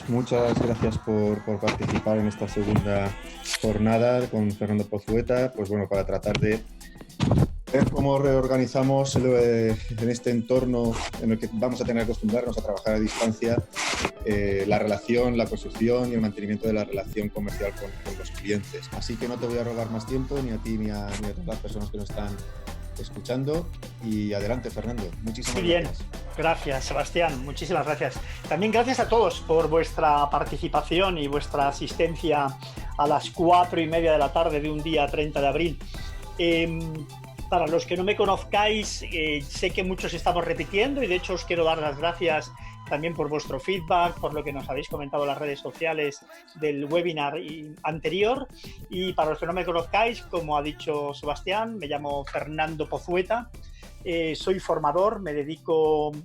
Muchas gracias por participar en esta segunda jornada con Fernando Pozueta, pues bueno, para tratar de ver cómo reorganizamos en este entorno en el que vamos a tener que acostumbrarnos a trabajar a distancia, la relación, la construcción y el mantenimiento de la relación comercial con los clientes. Así que no te voy a robar más tiempo ni a ti ni a todas las personas que nos están escuchando. Y adelante, Fernando. Muy Muchísimas bien, gracias. gracias Sebastián, muchísimas gracias. También gracias a todos por vuestra participación y vuestra asistencia a las 4:30 de la tarde de un día 30 de abril. Para los que no me conozcáis, sé que muchos estamos repitiendo y de hecho os quiero dar las gracias también por vuestro feedback, por lo que nos habéis comentado en las redes sociales del webinar anterior. Y para los que no me conozcáis, como ha dicho Sebastián, me llamo Fernando Pozueta. Soy formador,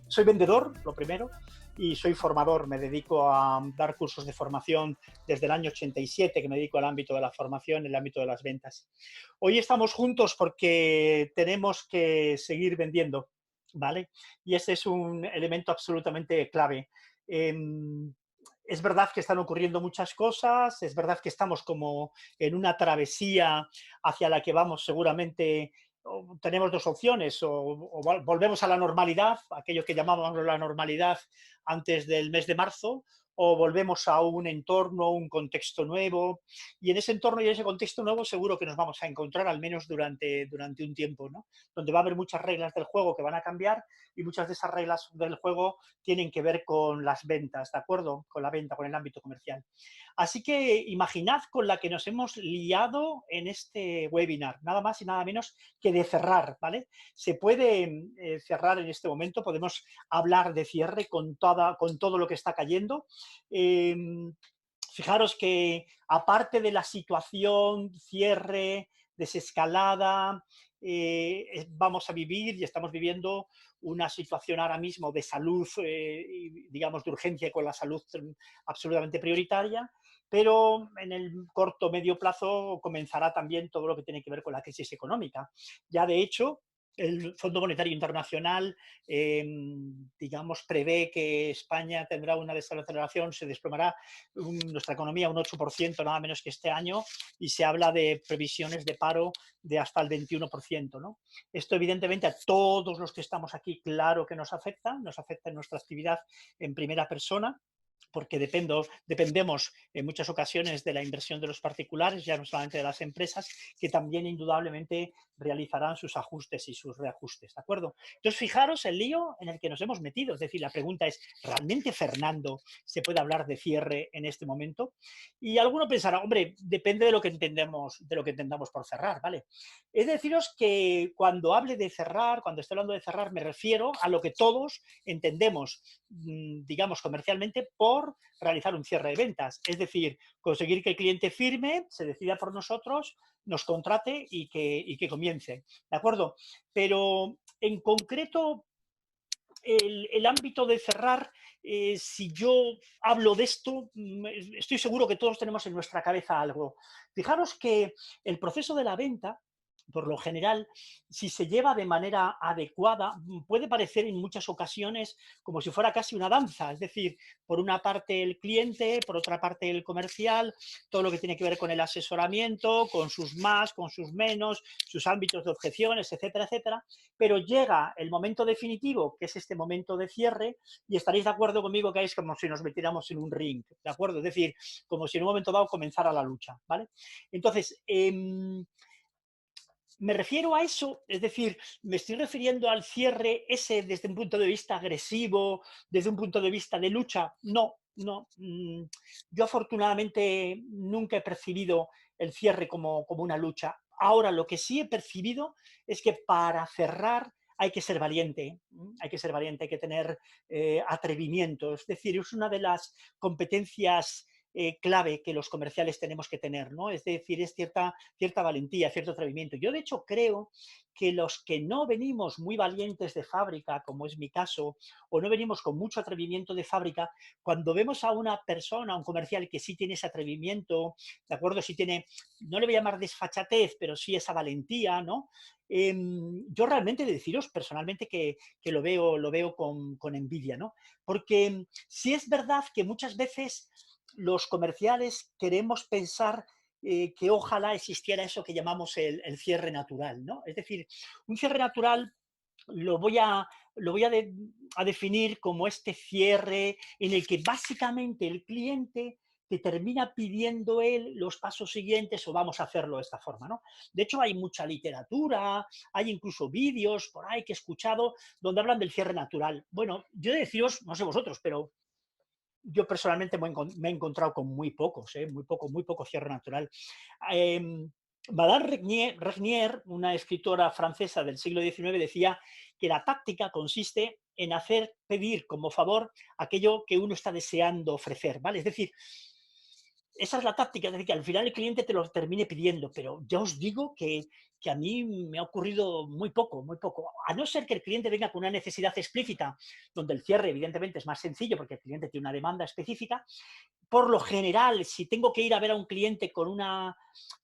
soy vendedor, lo primero, y soy formador, me dedico a dar cursos de formación desde el año 87, que me dedico al ámbito de la formación, el ámbito de las ventas. Hoy estamos juntos porque tenemos que seguir vendiendo, ¿vale? Y ese es un elemento absolutamente clave. Es verdad que están ocurriendo muchas cosas, es verdad que estamos como en una travesía hacia la que vamos seguramente. Tenemos dos opciones, o volvemos a la normalidad, aquello que llamábamos la normalidad antes del mes de marzo, o volvemos a un entorno, un contexto nuevo, y en ese entorno y en ese contexto nuevo seguro que nos vamos a encontrar al menos durante un tiempo, ¿no? Donde va a haber muchas reglas del juego que van a cambiar y muchas de esas reglas del juego tienen que ver con las ventas, ¿de acuerdo? Con la venta, con el ámbito comercial. Así que imaginad con la que nos hemos liado en este webinar, nada más y nada menos que de cerrar, ¿vale? Se puede cerrar en este momento, podemos hablar de cierre con todo lo que está cayendo. Eh, Fijaros que aparte de la situación, cierre, desescalada, vamos a vivir y estamos viviendo una situación ahora mismo de salud, digamos, de urgencia con la salud absolutamente prioritaria, pero en el corto medio plazo comenzará también todo lo que tiene que ver con la crisis económica. Ya de hecho, el Fondo Monetario Internacional, digamos, prevé que España tendrá una desaceleración, se desplomará nuestra economía un 8%, nada menos que este año, y se habla de previsiones de paro de hasta el 21%, ¿no? Esto, evidentemente, a todos los que estamos aquí, claro que nos afecta en nuestra actividad en primera persona, porque dependemos en muchas ocasiones de la inversión de los particulares, ya no solamente de las empresas, que también indudablemente realizarán sus ajustes y sus reajustes, ¿de acuerdo? Entonces, fijaros el lío en el que nos hemos metido. Es decir, la pregunta es, ¿realmente, Fernando, se puede hablar de cierre en este momento? Y alguno pensará, hombre, depende de lo que entendamos por cerrar, ¿vale? Es deciros que cuando hable de cerrar, cuando estoy hablando de cerrar, me refiero a lo que todos entendemos, digamos, comercialmente por realizar un cierre de ventas. Es decir, conseguir que el cliente firme, se decida por nosotros, nos contrate y que comience. ¿De acuerdo? Pero en concreto, el ámbito de cerrar, si yo hablo de esto, estoy seguro que todos tenemos en nuestra cabeza algo. Fijaros que el proceso de la venta, por lo general, si se lleva de manera adecuada, puede parecer en muchas ocasiones como si fuera casi una danza. Es decir, por una parte el cliente, por otra parte el comercial, todo lo que tiene que ver con el asesoramiento, con sus más, con sus menos, sus ámbitos de objeciones, etcétera, etcétera. Pero llega el momento definitivo, que es este momento de cierre, y estaréis de acuerdo conmigo que es como si nos metiéramos en un ring, ¿de acuerdo? Es decir, como si en un momento dado comenzara la lucha, ¿vale? Entonces, me refiero a eso, es decir, me estoy refiriendo al cierre ese desde un punto de vista agresivo, desde un punto de vista de lucha. No, no. Yo afortunadamente nunca he percibido el cierre como una lucha. Ahora, lo que sí he percibido es que para cerrar hay que ser valiente, hay que ser valiente, hay que tener atrevimiento. Es decir, es una de las competencias clave que los comerciales tenemos que tener, ¿no? Es decir, es cierta valentía, cierto atrevimiento. Yo, de hecho, creo que los que no venimos muy valientes de fábrica, como es mi caso, o no venimos con mucho atrevimiento de fábrica, cuando vemos a una persona, a un comercial que sí tiene ese atrevimiento, ¿de acuerdo? Sí tiene, no le voy a llamar desfachatez, pero sí esa valentía, ¿no? Yo realmente de deciros personalmente que lo veo con envidia, ¿no? Porque sí es verdad que muchas veces los comerciales queremos pensar que ojalá existiera eso que llamamos el cierre natural, ¿no? Es decir, un cierre natural lo voy a, a definir como este cierre en el que básicamente el cliente te termina pidiendo él los pasos siguientes o vamos a hacerlo de esta forma, ¿no? De hecho, hay mucha literatura, hay incluso vídeos por ahí que he escuchado donde hablan del cierre natural. Bueno, yo he de deciros, no sé vosotros, pero yo personalmente me he encontrado con muy pocos, muy poco cierre natural. Eh, Madame Regnier, una escritora francesa del siglo XIX, decía que la táctica consiste en hacer pedir como favor aquello que uno está deseando ofrecer, ¿vale? Es decir, esa es la táctica, es decir, que al final el cliente te lo termine pidiendo, pero ya os digo que a mí me ha ocurrido muy poco, muy poco. A no ser que el cliente venga con una necesidad explícita, donde el cierre evidentemente es más sencillo porque el cliente tiene una demanda específica. Por lo general, si tengo que ir a ver a un cliente con una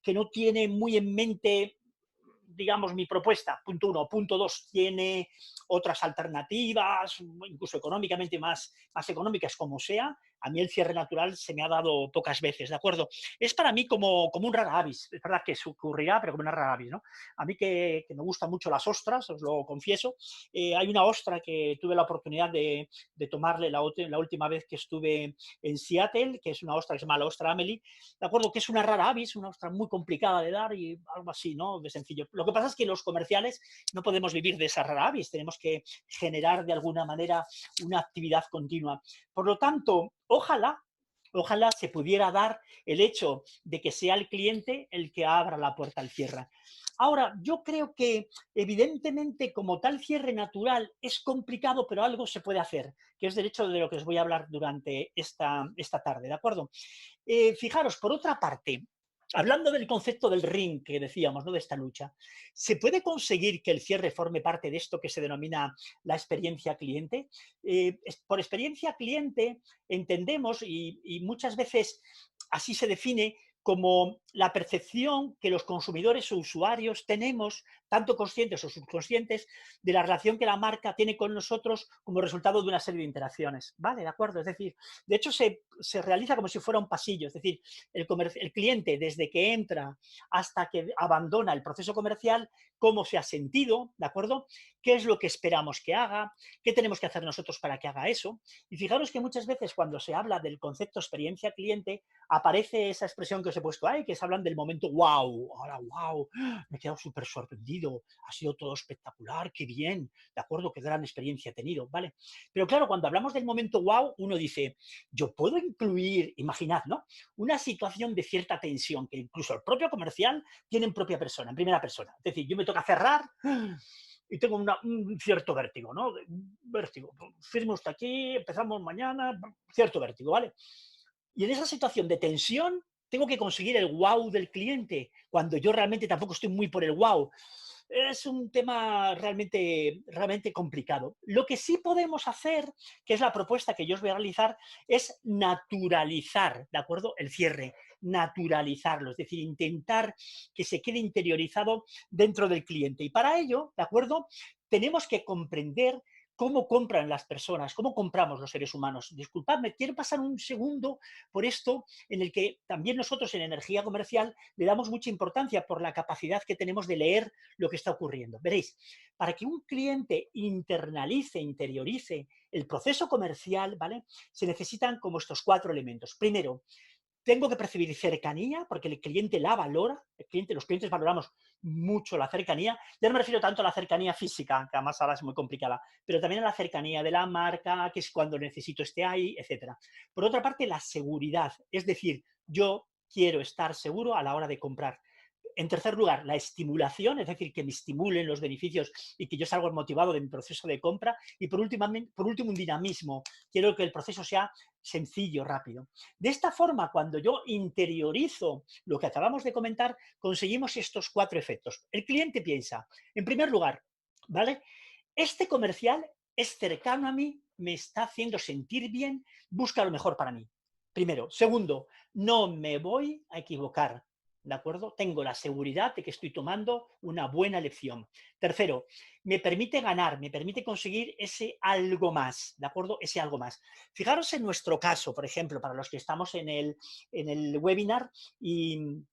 que no tiene muy en mente, digamos, mi propuesta, punto uno. Punto dos, tiene otras alternativas, incluso económicamente más económicas, como sea. A mí el cierre natural se me ha dado pocas veces, ¿de acuerdo? Es para mí como un rara avis. Es verdad que se ocurrirá, pero como una rara avis, ¿no? A mí que me gustan mucho las ostras, os lo confieso. Hay una ostra que tuve la oportunidad de tomarle la última vez que estuve en Seattle, que es una ostra que se llama la ostra Amelie, ¿de acuerdo? Que es una rara avis, una ostra muy complicada de dar y algo así, ¿no? De sencillo. Lo que pasa es que los comerciales no podemos vivir de esa rara avis, tenemos que generar de alguna manera una actividad continua. Por lo tanto, ojalá se pudiera dar el hecho de que sea el cliente el que abra la puerta al cierre. Ahora, yo creo que evidentemente como tal cierre natural es complicado, pero algo se puede hacer, que es del hecho de lo que os voy a hablar durante esta tarde, ¿de acuerdo? Fijaros, por otra parte, hablando del concepto del ring que decíamos, ¿no? De esta lucha, ¿se puede conseguir que el cierre forme parte de esto que se denomina la experiencia cliente? Por experiencia cliente entendemos, y muchas veces así se define, como la percepción que los consumidores o usuarios tenemos, tanto conscientes o subconscientes, de la relación que la marca tiene con nosotros como resultado de una serie de interacciones. ¿Vale? ¿De acuerdo? Es decir, de hecho se realiza como si fuera un pasillo, es decir, el cliente desde que entra hasta que abandona el proceso comercial, cómo se ha sentido, ¿de acuerdo? ¿Qué es lo que esperamos que haga? ¿Qué tenemos que hacer nosotros para que haga eso? Y fijaros que muchas veces cuando se habla del concepto experiencia cliente, aparece esa expresión que os he puesto ahí, que se hablan del momento wow, ahora wow, me he quedado súper sorprendido, ha sido todo espectacular, qué bien, de acuerdo, qué gran experiencia he tenido, ¿vale? Pero claro, cuando hablamos del momento wow, uno dice, yo puedo incluir, imaginad, ¿no? Una situación de cierta tensión que incluso el propio comercial tiene en propia persona, en primera persona. Es decir, yo me toca cerrar y tengo un cierto vértigo, ¿no? Vértigo. Firme usted aquí, empezamos mañana, cierto vértigo, ¿vale? Y en esa situación de tensión tengo que conseguir el wow del cliente, cuando yo realmente tampoco estoy muy por el wow. Es un tema realmente complicado. Lo que sí podemos hacer, que es la propuesta que yo os voy a realizar, es naturalizar, ¿de acuerdo? El cierre, naturalizarlo, es decir, intentar que se quede interiorizado dentro del cliente. Y para ello, ¿de acuerdo? Tenemos que comprender cómo compran las personas, cómo compramos los seres humanos. Disculpadme, quiero pasar un segundo por esto en el que también nosotros en energía comercial le damos mucha importancia por la capacidad que tenemos de leer lo que está ocurriendo. Veréis, para que un cliente internalice, interiorice el proceso comercial, ¿vale? Se necesitan como estos 4 elementos. Primero, tengo que percibir cercanía, porque el cliente la valora, los clientes valoramos mucho la cercanía. Ya no me refiero tanto a la cercanía física, que además ahora es muy complicada, pero también a la cercanía de la marca, que es cuando necesito esté ahí, etc. Por otra parte, la seguridad, es decir, yo quiero estar seguro a la hora de comprar. En tercer lugar, la estimulación, es decir, que me estimulen los beneficios y que yo salga motivado de mi proceso de compra. Y por último, un dinamismo. Quiero que el proceso sea sencillo, rápido. De esta forma, cuando yo interiorizo lo que acabamos de comentar, conseguimos estos 4 efectos. El cliente piensa, en primer lugar, ¿vale? Este comercial es cercano a mí, me está haciendo sentir bien, busca lo mejor para mí. Primero. Segundo, no me voy a equivocar, ¿de acuerdo? Tengo la seguridad de que estoy tomando una buena elección. Tercero, me permite ganar, me permite conseguir ese algo más, ¿de acuerdo? Ese algo más. Fijaros en nuestro caso, por ejemplo, para los que estamos en el webinar y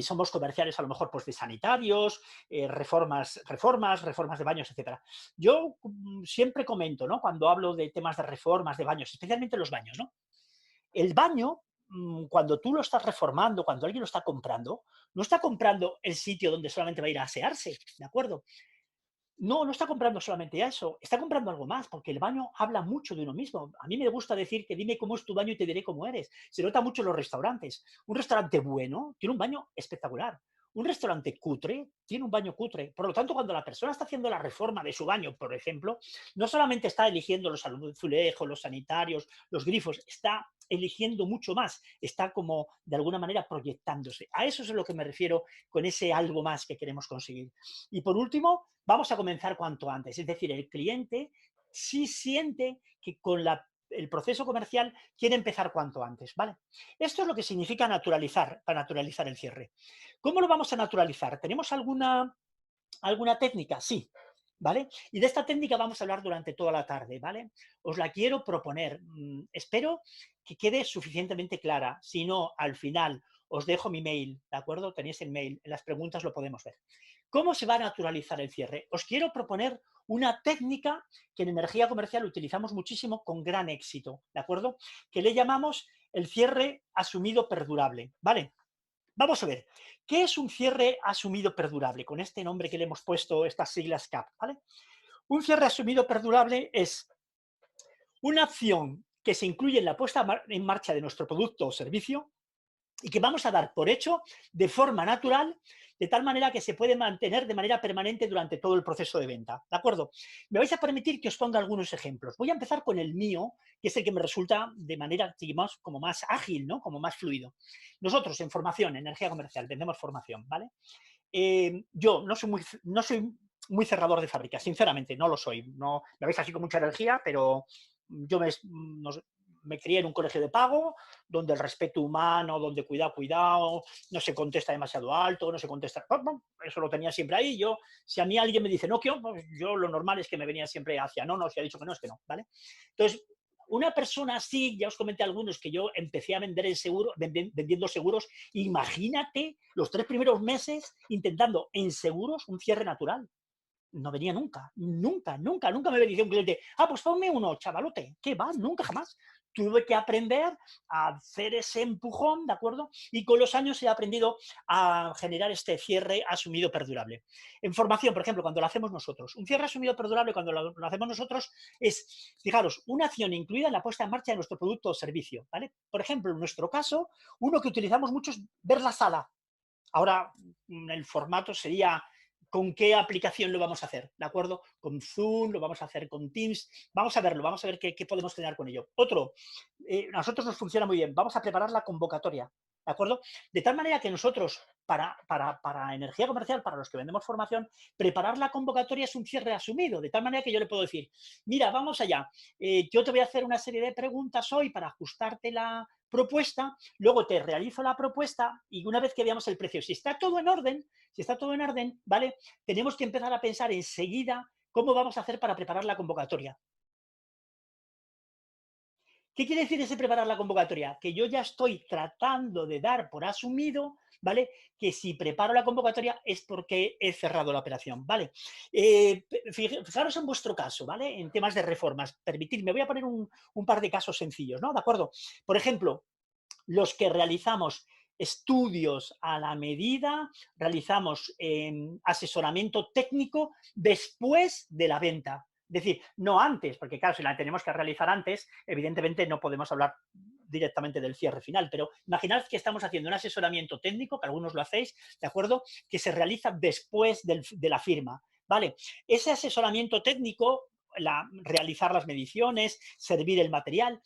somos comerciales a lo mejor pues de sanitarios, reformas de baños, etcétera. Yo siempre comento, ¿no? Cuando hablo de temas de reformas de baños, especialmente los baños, ¿no? El baño, cuando tú lo estás reformando, cuando alguien lo está comprando, no está comprando el sitio donde solamente va a ir a asearse, ¿de acuerdo? No, no está comprando solamente eso, está comprando algo más, porque el baño habla mucho de uno mismo. A mí me gusta decir que dime cómo es tu baño y te diré cómo eres. Se nota mucho en los restaurantes. Un restaurante bueno tiene un baño espectacular. Un restaurante cutre tiene un baño cutre. Por lo tanto, cuando la persona está haciendo la reforma de su baño, por ejemplo, no solamente está eligiendo los azulejos, los sanitarios, los grifos, está eligiendo mucho más, está como de alguna manera proyectándose. A eso es a lo que me refiero con ese algo más que queremos conseguir. Y por último, vamos a comenzar cuanto antes. Es decir, el cliente sí siente que con el proceso comercial quiere empezar cuanto antes, ¿vale? Esto es lo que significa naturalizar, para naturalizar el cierre. ¿Cómo lo vamos a naturalizar? ¿Tenemos alguna técnica? Sí, ¿vale? Y de esta técnica vamos a hablar durante toda la tarde, ¿vale? Os la quiero proponer. Espero que quede suficientemente clara. Si no, al final os dejo mi mail, ¿de acuerdo? Tenéis el mail, en las preguntas lo podemos ver. ¿Cómo se va a naturalizar el cierre? Os quiero proponer una técnica que en energía comercial utilizamos muchísimo con gran éxito, ¿de acuerdo? Que le llamamos el cierre asumido perdurable, ¿vale? Vamos a ver, ¿qué es un cierre asumido perdurable? Con este nombre que le hemos puesto, estas siglas CAP, ¿vale? Un cierre asumido perdurable es una acción que se incluye en la puesta en marcha de nuestro producto o servicio y que vamos a dar por hecho de forma natural, de tal manera que se puede mantener de manera permanente durante todo el proceso de venta. ¿De acuerdo? Me vais a permitir que os ponga algunos ejemplos. Voy a empezar con el mío, que es el que me resulta de manera, digamos, como más ágil, ¿no? Como más fluido. Nosotros en formación, energía comercial, vendemos formación, ¿vale? Yo no soy muy cerrador de fábrica, sinceramente, no lo soy. No, me veis así con mucha energía, pero yo me crié en un colegio de pago, donde el respeto humano, donde cuidado, no se contesta demasiado alto, no se contesta. Eso lo tenía siempre ahí. Si a mí alguien me dice no, pues yo lo normal es que me venía siempre hacia no, si ha dicho que no, es que no, ¿vale? Entonces, una persona así, ya os comenté algunos que yo empecé a vender vendiendo seguros. Imagínate los 3 primeros meses intentando en seguros un cierre natural. No venía nunca, nunca, nunca, nunca me dicho un cliente, pues ponme uno, chavalote. ¿Qué va? Nunca jamás. Tuve que aprender a hacer ese empujón, ¿de acuerdo? Y con los años he aprendido a generar este cierre asumido perdurable. En formación, por ejemplo, cuando lo hacemos nosotros, un cierre asumido perdurable cuando lo hacemos nosotros es, fijaros, una acción incluida en la puesta en marcha de nuestro producto o servicio, ¿vale? Por ejemplo, en nuestro caso, uno que utilizamos mucho es ver la sala. Ahora, el formato sería con qué aplicación lo vamos a hacer, ¿de acuerdo? Con Zoom, lo vamos a hacer con Teams, vamos a verlo, vamos a ver qué podemos tener con ello. Otro, a nosotros nos funciona muy bien, vamos a preparar la convocatoria, ¿de acuerdo? De tal manera que nosotros, para energía comercial, para los que vendemos formación, preparar la convocatoria es un cierre asumido, de tal manera que yo le puedo decir, mira, vamos allá, yo te voy a hacer una serie de preguntas hoy para ajustarte la propuesta, luego te realizo la propuesta y una vez que veamos el precio, si está todo en orden, ¿vale? Tenemos que empezar a pensar enseguida cómo vamos a hacer para preparar la convocatoria. ¿Qué quiere decir ese preparar la convocatoria? Que yo ya estoy tratando de dar por asumido, ¿vale? Que si preparo la convocatoria es porque he cerrado la operación, ¿vale? Fijaros en vuestro caso, ¿vale? En temas de reformas. Permitidme, voy a poner un par de casos sencillos, ¿no? ¿De acuerdo? Por ejemplo, los que realizamos estudios a la medida, realizamos asesoramiento técnico después de la venta. Es decir, no antes, porque claro, si la tenemos que realizar antes, evidentemente no podemos hablar directamente del cierre final, pero imaginad que estamos haciendo un asesoramiento técnico, que algunos lo hacéis, ¿de acuerdo? Que se realiza después de la firma, ¿vale? Ese asesoramiento técnico, realizar las mediciones, servir el material,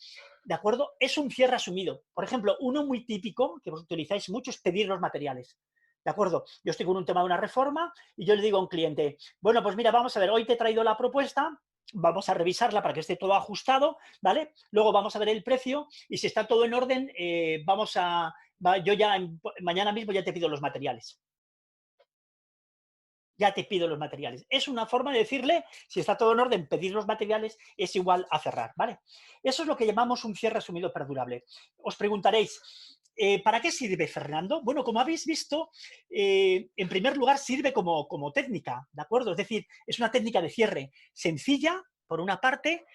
¿de acuerdo? Es un cierre asumido. Por ejemplo, uno muy típico que vos utilizáis mucho es pedir los materiales. ¿De acuerdo? Yo estoy con un tema de una reforma y yo le digo a un cliente, bueno, pues mira, vamos a ver, hoy te he traído la propuesta, vamos a revisarla para que esté todo ajustado, ¿vale? Luego vamos a ver el precio y si está todo en orden, yo ya mañana mismo ya te pido los materiales. Ya te pido los materiales. Es una forma de decirle, si está todo en orden, pedir los materiales es igual a cerrar, ¿vale? Eso es lo que llamamos un cierre asumido perdurable. Os preguntaréis, ¿para qué sirve, Fernando? Bueno, como habéis visto, en primer lugar sirve como técnica, ¿de acuerdo? Es decir, es una técnica de cierre sencilla, por una parte,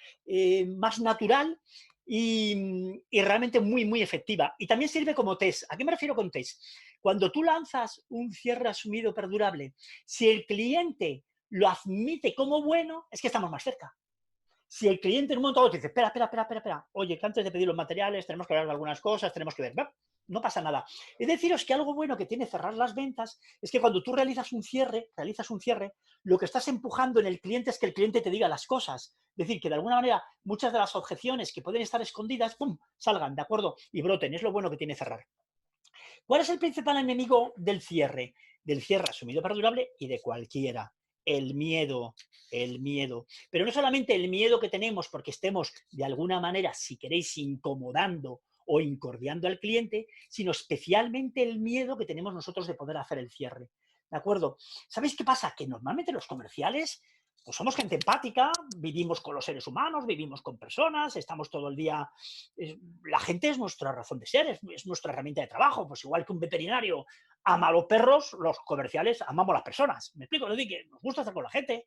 más natural y realmente muy, muy efectiva. Y también sirve como test. ¿A qué me refiero con test? Cuando tú lanzas un cierre asumido perdurable, si el cliente lo admite como bueno, es que estamos más cerca. Si el cliente en un momento dado dice, espera, oye, que antes de pedir los materiales tenemos que hablar de algunas cosas, tenemos que ver, no pasa nada. Es deciros que algo bueno que tiene cerrar las ventas es que cuando tú realizas un cierre, lo que estás empujando en el cliente es que el cliente te diga las cosas. Es decir, que de alguna manera muchas de las objeciones que pueden estar escondidas, ¡pum!, salgan, ¿de acuerdo? Y broten. Es lo bueno que tiene cerrar. ¿Cuál es el principal enemigo del cierre? Del cierre asumido perdurable y de cualquiera. El miedo, el miedo. Pero no solamente el miedo que tenemos porque estemos de alguna manera, si queréis, incomodando o incordiando al cliente, sino especialmente el miedo que tenemos nosotros de poder hacer el cierre. ¿De acuerdo? ¿Sabéis qué pasa? Que normalmente los comerciales pues somos gente empática, vivimos con los seres humanos, vivimos con personas, estamos todo el día... La gente es nuestra razón de ser, es nuestra herramienta de trabajo. Pues igual que un veterinario ama a los perros, los comerciales amamos a las personas. ¿Me explico? Es decir, que nos gusta estar con la gente.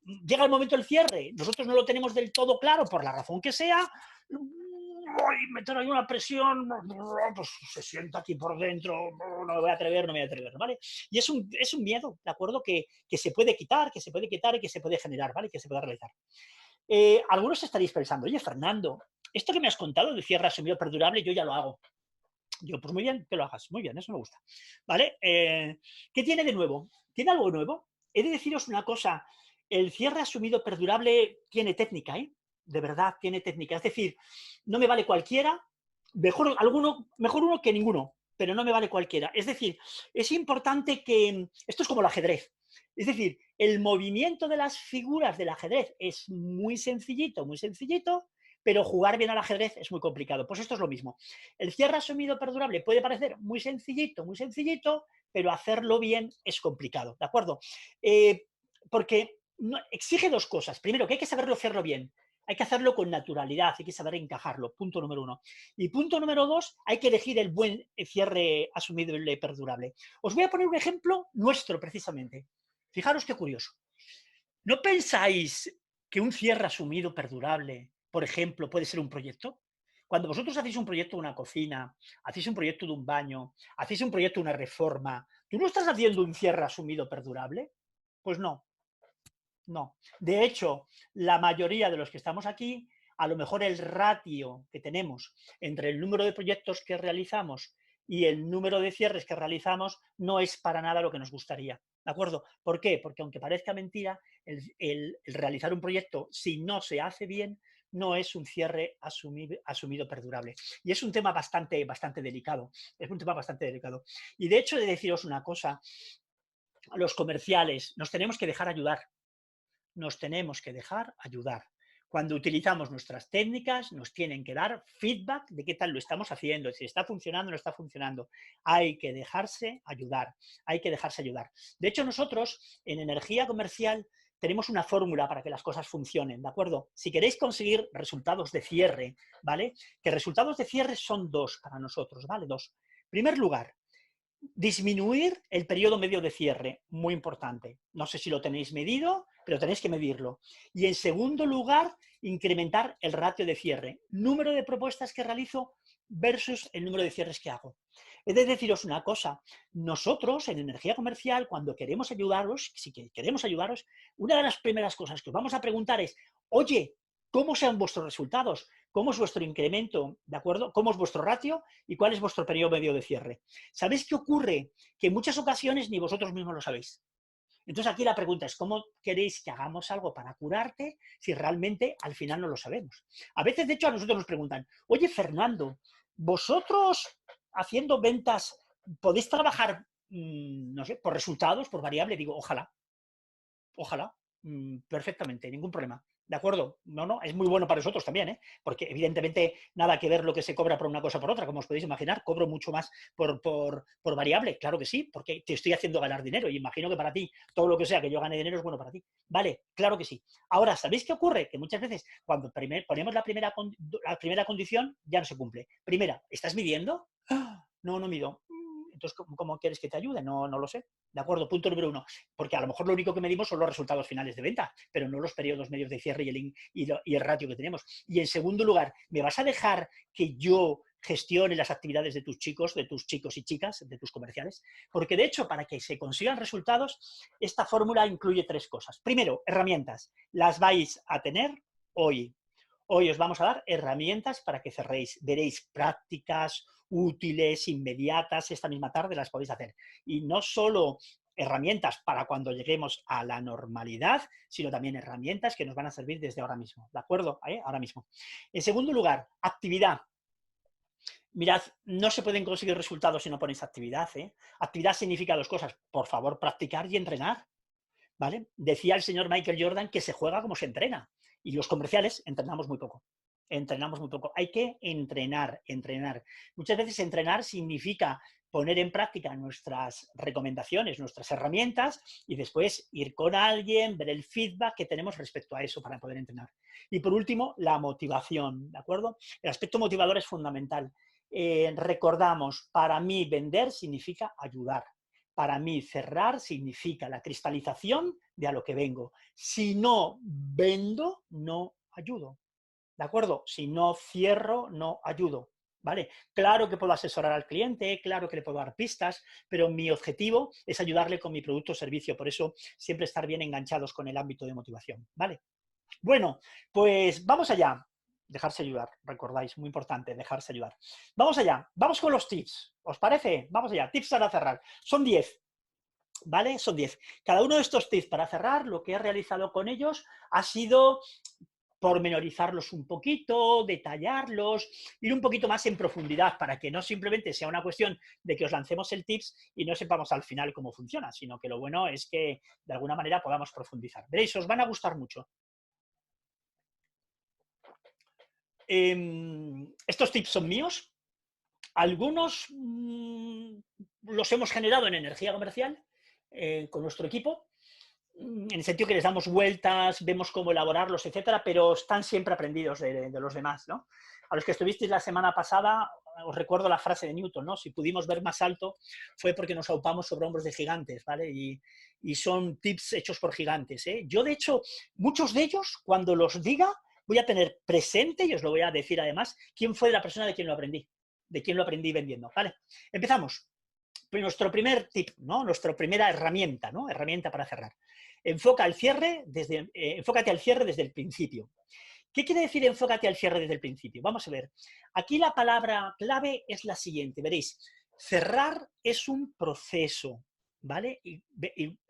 Llega el momento del cierre, nosotros no lo tenemos del todo claro, por la razón que sea, meter ahí una presión, pues se sienta aquí por dentro, no me voy a atrever, ¿vale? Y es un miedo, ¿de acuerdo? Que se puede quitar, y que se puede generar, ¿vale? Que se puede realizar. Algunos estaréis pensando, oye, Fernando, esto que me has contado de cierre asumido perdurable, yo ya lo hago. Yo, pues muy bien, que lo hagas, muy bien, eso me gusta. ¿Vale? ¿Qué tiene de nuevo? ¿Tiene algo nuevo? He de deciros una cosa, el cierre asumido perdurable tiene técnica, ¿eh? De verdad, tiene técnica. Es decir, no me vale cualquiera, mejor uno que ninguno, pero no me vale cualquiera. Es decir, es importante que... Esto es como el ajedrez. Es decir, el movimiento de las figuras del ajedrez es muy sencillito, pero jugar bien al ajedrez es muy complicado. Pues esto es lo mismo. El cierre asumido perdurable puede parecer muy sencillito, pero hacerlo bien es complicado, ¿de acuerdo? Porque exige dos cosas. Primero, que hay que saberlo hacerlo bien. Hay que hacerlo con naturalidad, hay que saber encajarlo, punto número uno. Y punto número dos, hay que elegir el buen cierre asumido y perdurable. Os voy a poner un ejemplo nuestro, precisamente. Fijaros qué curioso. ¿No pensáis que un cierre asumido perdurable, por ejemplo, puede ser un proyecto? Cuando vosotros hacéis un proyecto de una cocina, hacéis un proyecto de un baño, hacéis un proyecto de una reforma, ¿tú no estás haciendo un cierre asumido perdurable? Pues no. No. De hecho, la mayoría de los que estamos aquí, a lo mejor el ratio que tenemos entre el número de proyectos que realizamos y el número de cierres que realizamos no es para nada lo que nos gustaría. ¿De acuerdo? ¿Por qué? Porque aunque parezca mentira, el realizar un proyecto, si no se hace bien, no es un cierre asumido perdurable. Y es un tema bastante delicado. Es un tema bastante delicado. Y de hecho, he de deciros una cosa, a los comerciales nos tenemos que dejar ayudar. Nos tenemos que dejar ayudar. Cuando utilizamos nuestras técnicas, nos tienen que dar feedback de qué tal lo estamos haciendo, si está funcionando o no está funcionando. Hay que dejarse ayudar, hay que dejarse ayudar. De hecho, nosotros en energía comercial tenemos una fórmula para que las cosas funcionen, ¿de acuerdo? Si queréis conseguir resultados de cierre, ¿vale? Que resultados de cierre son dos para nosotros, ¿vale? Dos. En primer lugar, disminuir el periodo medio de cierre, muy importante. No sé si lo tenéis medido, pero tenéis que medirlo. Y en segundo lugar, incrementar el ratio de cierre, número de propuestas que realizo versus el número de cierres que hago. He de deciros una cosa, nosotros en energía comercial, cuando queremos ayudaros, si queremos ayudaros, una de las primeras cosas que os vamos a preguntar es, oye, ¿cómo sean vuestros resultados? ¿Cómo es vuestro incremento? ¿De acuerdo? ¿Cómo es vuestro ratio? ¿Y cuál es vuestro periodo medio de cierre? ¿Sabéis qué ocurre? Que en muchas ocasiones ni vosotros mismos lo sabéis. Entonces aquí la pregunta es, ¿cómo queréis que hagamos algo para curarte si realmente al final no lo sabemos? A veces, de hecho, a nosotros nos preguntan, oye, Fernando, ¿vosotros haciendo ventas podéis trabajar, no sé, por resultados, por variable? Digo, ojalá, ojalá, perfectamente, ningún problema. ¿De acuerdo? No, no, es muy bueno para nosotros también, ¿eh? Porque evidentemente nada que ver lo que se cobra por una cosa por otra, como os podéis imaginar, cobro mucho más por variable, claro que sí, porque te estoy haciendo ganar dinero y imagino que para ti todo lo que sea que yo gane dinero es bueno para ti. Vale, claro que sí. Ahora, ¿sabéis qué ocurre? Que muchas veces cuando ponemos la primera condición ya no se cumple. Primera, ¿estás midiendo? No, no mido. Entonces, ¿cómo quieres que te ayude? No, no lo sé. ¿De acuerdo? Punto número uno. Porque a lo mejor lo único que medimos son los resultados finales de venta, pero no los periodos medios de cierre y el ratio que tenemos. Y en segundo lugar, ¿me vas a dejar que yo gestione las actividades de tus chicos y chicas, de tus comerciales? Porque de hecho, para que se consigan resultados, esta fórmula incluye tres cosas. Primero, herramientas. Las vais a tener hoy. Hoy os vamos a dar herramientas para que cerréis. Veréis prácticas útiles, inmediatas, esta misma tarde las podéis hacer. Y no solo herramientas para cuando lleguemos a la normalidad, sino también herramientas que nos van a servir desde ahora mismo, ¿de acuerdo? Ahora mismo. En segundo lugar, actividad. Mirad, no se pueden conseguir resultados si no ponéis actividad, ¿eh? Actividad significa dos cosas. Por favor, practicar y entrenar, ¿vale? Decía el señor Michael Jordan que se juega como se entrena. Y los comerciales entrenamos muy poco. Entrenamos muy poco. Hay que entrenar, entrenar. Muchas veces entrenar significa poner en práctica nuestras recomendaciones, nuestras herramientas y después ir con alguien, ver el feedback que tenemos respecto a eso para poder entrenar. Y por último, la motivación, ¿de acuerdo? El aspecto motivador es fundamental. Recordamos, para mí vender significa ayudar. Para mí cerrar significa la cristalización de a lo que vengo. Si no vendo, no ayudo. ¿De acuerdo? Si no cierro, no ayudo. ¿Vale? Claro que puedo asesorar al cliente, claro que le puedo dar pistas, pero mi objetivo es ayudarle con mi producto o servicio. Por eso siempre estar bien enganchados con el ámbito de motivación. ¿Vale? Bueno, pues vamos allá. Dejarse ayudar, recordáis, muy importante, dejarse ayudar. Vamos allá, vamos con los tips. ¿Os parece? Vamos allá, tips para cerrar. Son 10. ¿Vale? Son 10. Cada uno de estos tips para cerrar, lo que he realizado con ellos ha sido pormenorizarlos un poquito, detallarlos, ir un poquito más en profundidad para que no simplemente sea una cuestión de que os lancemos el tips y no sepamos al final cómo funciona, sino que lo bueno es que de alguna manera podamos profundizar. Veréis, os van a gustar mucho. Estos tips son míos. Algunos los hemos generado en energía comercial con nuestro equipo, en el sentido que les damos vueltas, vemos cómo elaborarlos, etcétera, pero están siempre aprendidos de los demás, ¿no? A los que estuvisteis la semana pasada, os recuerdo la frase de Newton, ¿no? Si pudimos ver más alto fue porque nos aupamos sobre hombros de gigantes, ¿vale? Y son tips hechos por gigantes, ¿eh? Yo, de hecho, muchos de ellos, cuando los diga, voy a tener presente, y os lo voy a decir además, quién fue la persona de quien lo aprendí vendiendo, ¿vale? Empezamos. Nuestro primer tip, ¿no? Nuestra primera herramienta, ¿no? Herramienta para cerrar. Enfócate al cierre desde el principio. ¿Qué quiere decir enfócate al cierre desde el principio? Vamos a ver. Aquí la palabra clave es la siguiente, veréis. Cerrar es un proceso, ¿vale? Y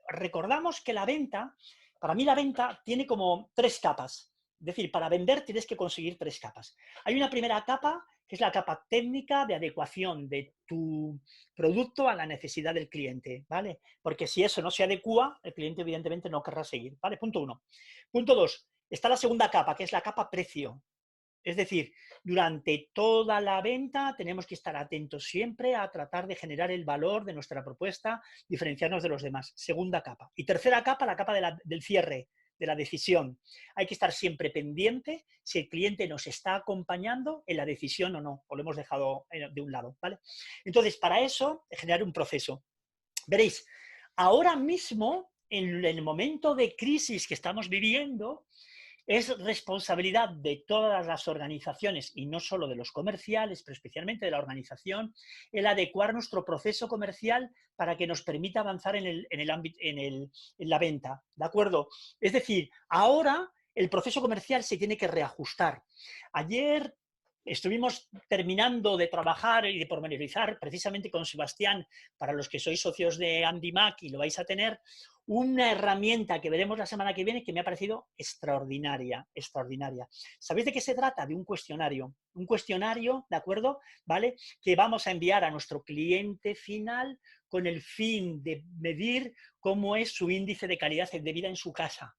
recordamos que la venta, para mí la venta tiene como 3 capas. Es decir, para vender tienes que conseguir 3 capas. Hay una primera capa, que es la capa técnica de adecuación de tu producto a la necesidad del cliente, ¿vale? Porque si eso no se adecua, el cliente evidentemente no querrá seguir, ¿vale? Punto 1. Punto 2. Está la segunda capa, que es la capa precio. Es decir, durante toda la venta tenemos que estar atentos siempre a tratar de generar el valor de nuestra propuesta, diferenciarnos de los demás. Segunda capa. Y tercera capa, la capa del cierre, de la decisión. Hay que estar siempre pendiente si el cliente nos está acompañando en la decisión o no, o lo hemos dejado de un lado, ¿vale? Entonces, para eso, generar un proceso. Veréis, ahora mismo, en el momento de crisis que estamos viviendo, es responsabilidad de todas las organizaciones, y no solo de los comerciales, pero especialmente de la organización, el adecuar nuestro proceso comercial para que nos permita avanzar en la venta, ¿de acuerdo? Es decir, ahora el proceso comercial se tiene que reajustar. Ayer estuvimos terminando de trabajar y de pormenorizar precisamente con Sebastián, para los que sois socios de Andy Mac y lo vais a tener, una herramienta que veremos la semana que viene que me ha parecido extraordinaria, extraordinaria. ¿Sabéis de qué se trata? De un cuestionario, ¿de acuerdo? ¿Vale? Que vamos a enviar a nuestro cliente final con el fin de medir cómo es su índice de calidad de vida en su casa.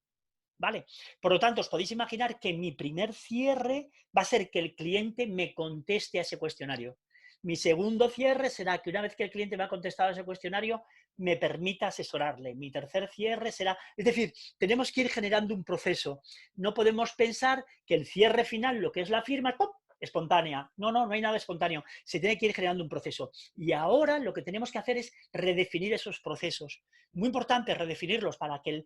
¿Vale? Por lo tanto, os podéis imaginar que mi primer cierre va a ser que el cliente me conteste a ese cuestionario. Mi segundo cierre será que una vez que el cliente me ha contestado a ese cuestionario, me permita asesorarle. Mi tercer cierre será... Es decir, tenemos que ir generando un proceso. No podemos pensar que el cierre final, lo que es la firma, ¡pum!, espontánea. No, no, no hay nada espontáneo. Se tiene que ir generando un proceso. Y ahora lo que tenemos que hacer es redefinir esos procesos. Muy importante redefinirlos para que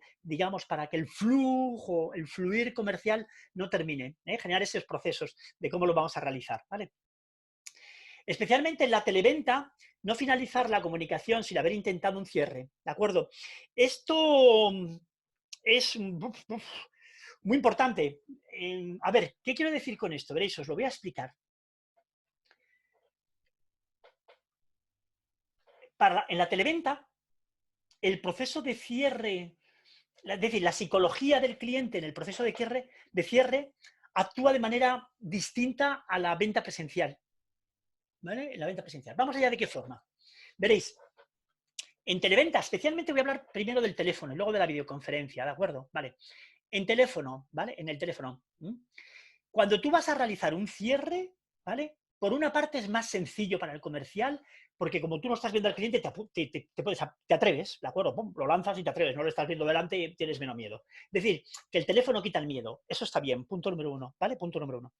para que el flujo, el fluir comercial no termine. Generar esos procesos de cómo lo vamos a realizar. ¿Vale? Especialmente en la televenta, no finalizar la comunicación sin haber intentado un cierre. ¿De acuerdo? Esto es muy importante. A ver, ¿qué quiero decir con esto? Veréis, os lo voy a explicar. En la televenta, el proceso de cierre, es decir, la psicología del cliente en el proceso de cierre actúa de manera distinta a la venta presencial. ¿Vale? En la venta presencial. Vamos allá de qué forma. Veréis, en televenta, especialmente voy a hablar primero del teléfono y luego de la videoconferencia, ¿de acuerdo? Vale. En teléfono, ¿vale? En el teléfono. Cuando tú vas a realizar un cierre, ¿vale? Por una parte es más sencillo para el comercial, porque como tú no estás viendo al cliente, te atreves, ¿de acuerdo? Pum, lo lanzas y te atreves, no lo estás viendo delante y tienes menos miedo. Es decir, que el teléfono quita el miedo, eso está bien, punto número uno, ¿vale? Punto número uno.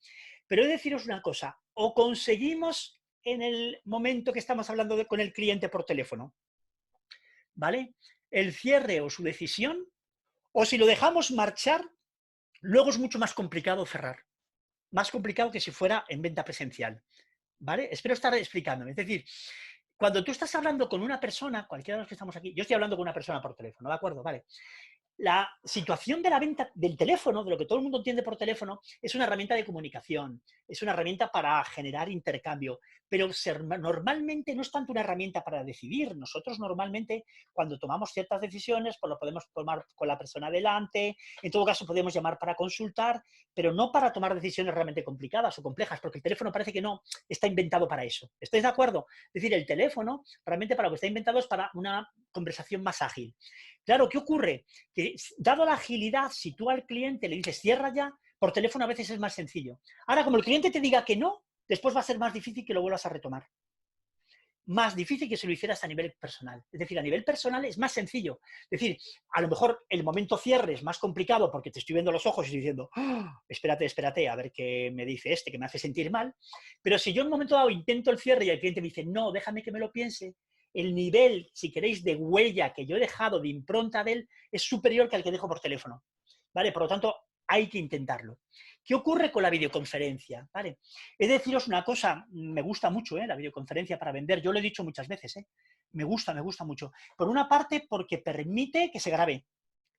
Pero he de deciros una cosa, o conseguimos en el momento que estamos hablando con el cliente por teléfono, ¿vale? El cierre o su decisión, o si lo dejamos marchar, luego es mucho más complicado cerrar. Más complicado que si fuera en venta presencial. ¿Vale? Espero estar explicándome. Es decir, cuando tú estás hablando con una persona, cualquiera de los que estamos aquí, yo estoy hablando con una persona por teléfono, ¿de acuerdo? Vale. La situación de la venta del teléfono, de lo que todo el mundo entiende por teléfono, es una herramienta de comunicación, es una herramienta para generar intercambio, pero normalmente no es tanto una herramienta para decidir. Nosotros normalmente, cuando tomamos ciertas decisiones, pues lo podemos tomar con la persona delante, en todo caso podemos llamar para consultar, pero no para tomar decisiones realmente complicadas o complejas, porque el teléfono parece que no está inventado para eso. ¿Estáis de acuerdo? Es decir, el teléfono realmente para lo que está inventado es para una conversación más ágil. Claro, ¿qué ocurre? Que dado la agilidad, si tú al cliente le dices cierra ya, por teléfono a veces es más sencillo. Ahora, como el cliente te diga que no, después va a ser más difícil que lo vuelvas a retomar. Más difícil que si lo hicieras a nivel personal. Es decir, a nivel personal es más sencillo. Es decir, a lo mejor el momento cierre es más complicado porque te estoy viendo los ojos y estoy diciendo, oh, espérate, a ver qué me dice que me hace sentir mal. Pero si yo en un momento dado intento el cierre y el cliente me dice, no, déjame que me lo piense, el nivel, si queréis, de huella que yo he dejado, de impronta de él, es superior que al que dejo por teléfono. ¿Vale? Por lo tanto, hay que intentarlo. ¿Qué ocurre con la videoconferencia? ¿Vale? He de deciros una cosa, me gusta mucho la videoconferencia para vender, yo lo he dicho muchas veces, me gusta mucho. Por una parte, porque permite que se grabe.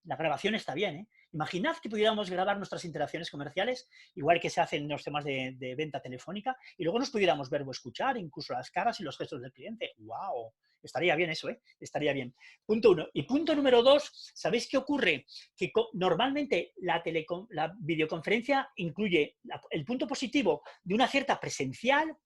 La grabación está bien, Imaginad que pudiéramos grabar nuestras interacciones comerciales, igual que se hacen en los temas de venta telefónica, y luego nos pudiéramos ver o escuchar, incluso las caras y los gestos del cliente. ¡Wow! Estaría bien eso, Estaría bien. Punto uno. Y punto número dos, ¿sabéis qué ocurre? Que normalmente la videoconferencia incluye el punto positivo de una cierta presencial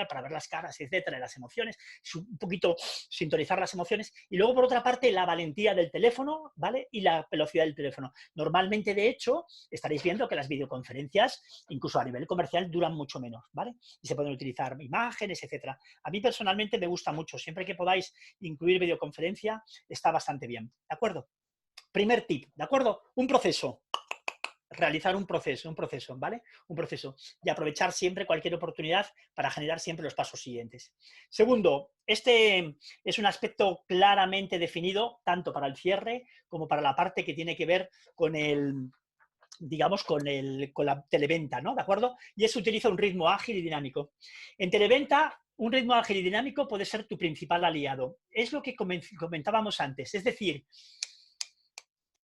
para ver las caras, etcétera, las emociones, un poquito sintonizar las emociones, y luego por otra parte la valentía del teléfono, ¿vale? Y la velocidad del teléfono. Normalmente, de hecho, estaréis viendo que las videoconferencias, incluso a nivel comercial, duran mucho menos, ¿vale? Y se pueden utilizar imágenes, etcétera. A mí personalmente me gusta mucho. Siempre que podáis incluir videoconferencia, está bastante bien, ¿de acuerdo? Primer tip, ¿de acuerdo? Un proceso. Realizar un proceso, ¿vale? Un proceso. Y aprovechar siempre cualquier oportunidad para generar siempre los pasos siguientes. Segundo, este es un aspecto claramente definido, tanto para el cierre como para la parte que tiene que ver con el, digamos, con la televenta, ¿no? ¿De acuerdo? Y es utiliza un ritmo ágil y dinámico. En televenta, un ritmo ágil y dinámico puede ser tu principal aliado. Es lo que comentábamos antes. Es decir,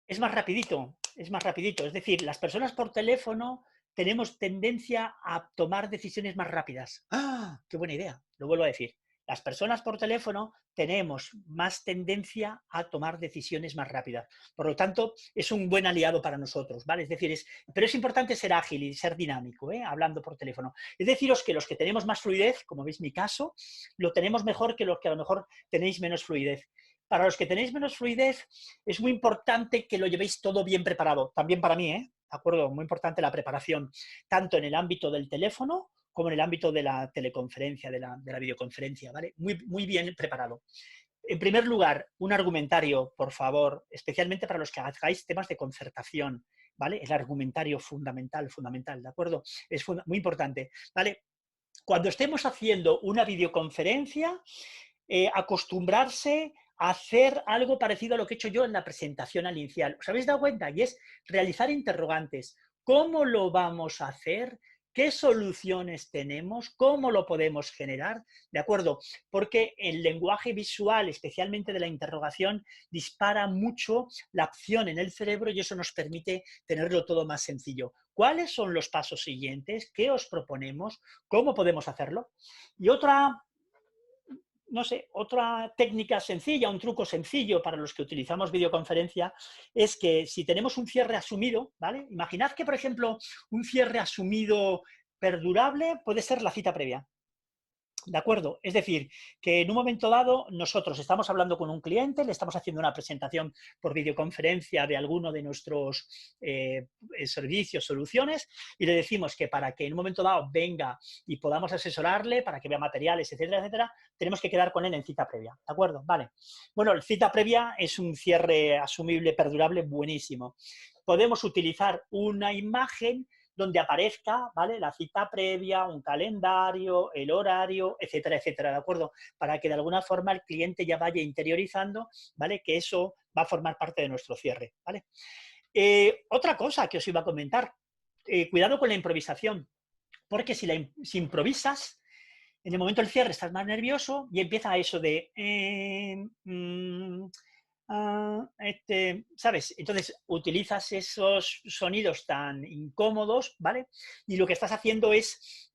es más rapidito. Es decir, las personas por teléfono tenemos tendencia a tomar decisiones más rápidas. ¡Ah! ¡Qué buena idea! Lo vuelvo a decir. Las personas por teléfono tenemos más tendencia a tomar decisiones más rápidas. Por lo tanto, es un buen aliado para nosotros, ¿vale? Es decir, pero es importante ser ágil y ser dinámico, hablando por teléfono. Es deciros que los que tenemos más fluidez, como veis mi caso, lo tenemos mejor que los que a lo mejor tenéis menos fluidez. Para los que tenéis menos fluidez, es muy importante que lo llevéis todo bien preparado. También para mí, ¿De acuerdo? Muy importante la preparación, tanto en el ámbito del teléfono como en el ámbito de la teleconferencia, de la videoconferencia, ¿vale? Muy, muy bien preparado. En primer lugar, un argumentario, por favor, especialmente para los que hagáis temas de concertación, ¿vale? El argumentario fundamental, ¿de acuerdo? Es muy importante, ¿vale? Cuando estemos haciendo una videoconferencia, acostumbrarse a hacer algo parecido a lo que he hecho yo en la presentación inicial. ¿Os habéis dado cuenta? Y es realizar interrogantes. ¿Cómo lo vamos a hacer? ¿Qué soluciones tenemos? ¿Cómo lo podemos generar? ¿De acuerdo? Porque el lenguaje visual, especialmente de la interrogación, dispara mucho la acción en el cerebro y eso nos permite tenerlo todo más sencillo. ¿Cuáles son los pasos siguientes? ¿Qué os proponemos? ¿Cómo podemos hacerlo? Y otra técnica sencilla, un truco sencillo para los que utilizamos videoconferencia es que si tenemos un cierre asumido, ¿vale? Imaginad que, por ejemplo, un cierre asumido perdurable puede ser la cita previa. ¿De acuerdo? Es decir, que en un momento dado nosotros estamos hablando con un cliente, le estamos haciendo una presentación por videoconferencia de alguno de nuestros servicios, soluciones, y le decimos que para que en un momento dado venga y podamos asesorarle, para que vea materiales, etcétera, etcétera, tenemos que quedar con él en cita previa. ¿De acuerdo? Vale. Bueno, el cita previa es un cierre asumible, perdurable, buenísimo. Podemos utilizar una imagen donde aparezca, ¿vale? La cita previa, un calendario, el horario, etcétera, etcétera, ¿de acuerdo? Para que de alguna forma el cliente ya vaya interiorizando, ¿vale? Que eso va a formar parte de nuestro cierre, ¿vale? Otra cosa que os iba a comentar, cuidado con la improvisación, porque si improvisas, en el momento del cierre estás más nervioso y empieza eso de... ¿sabes? Entonces utilizas esos sonidos tan incómodos, ¿vale? Y lo que estás haciendo es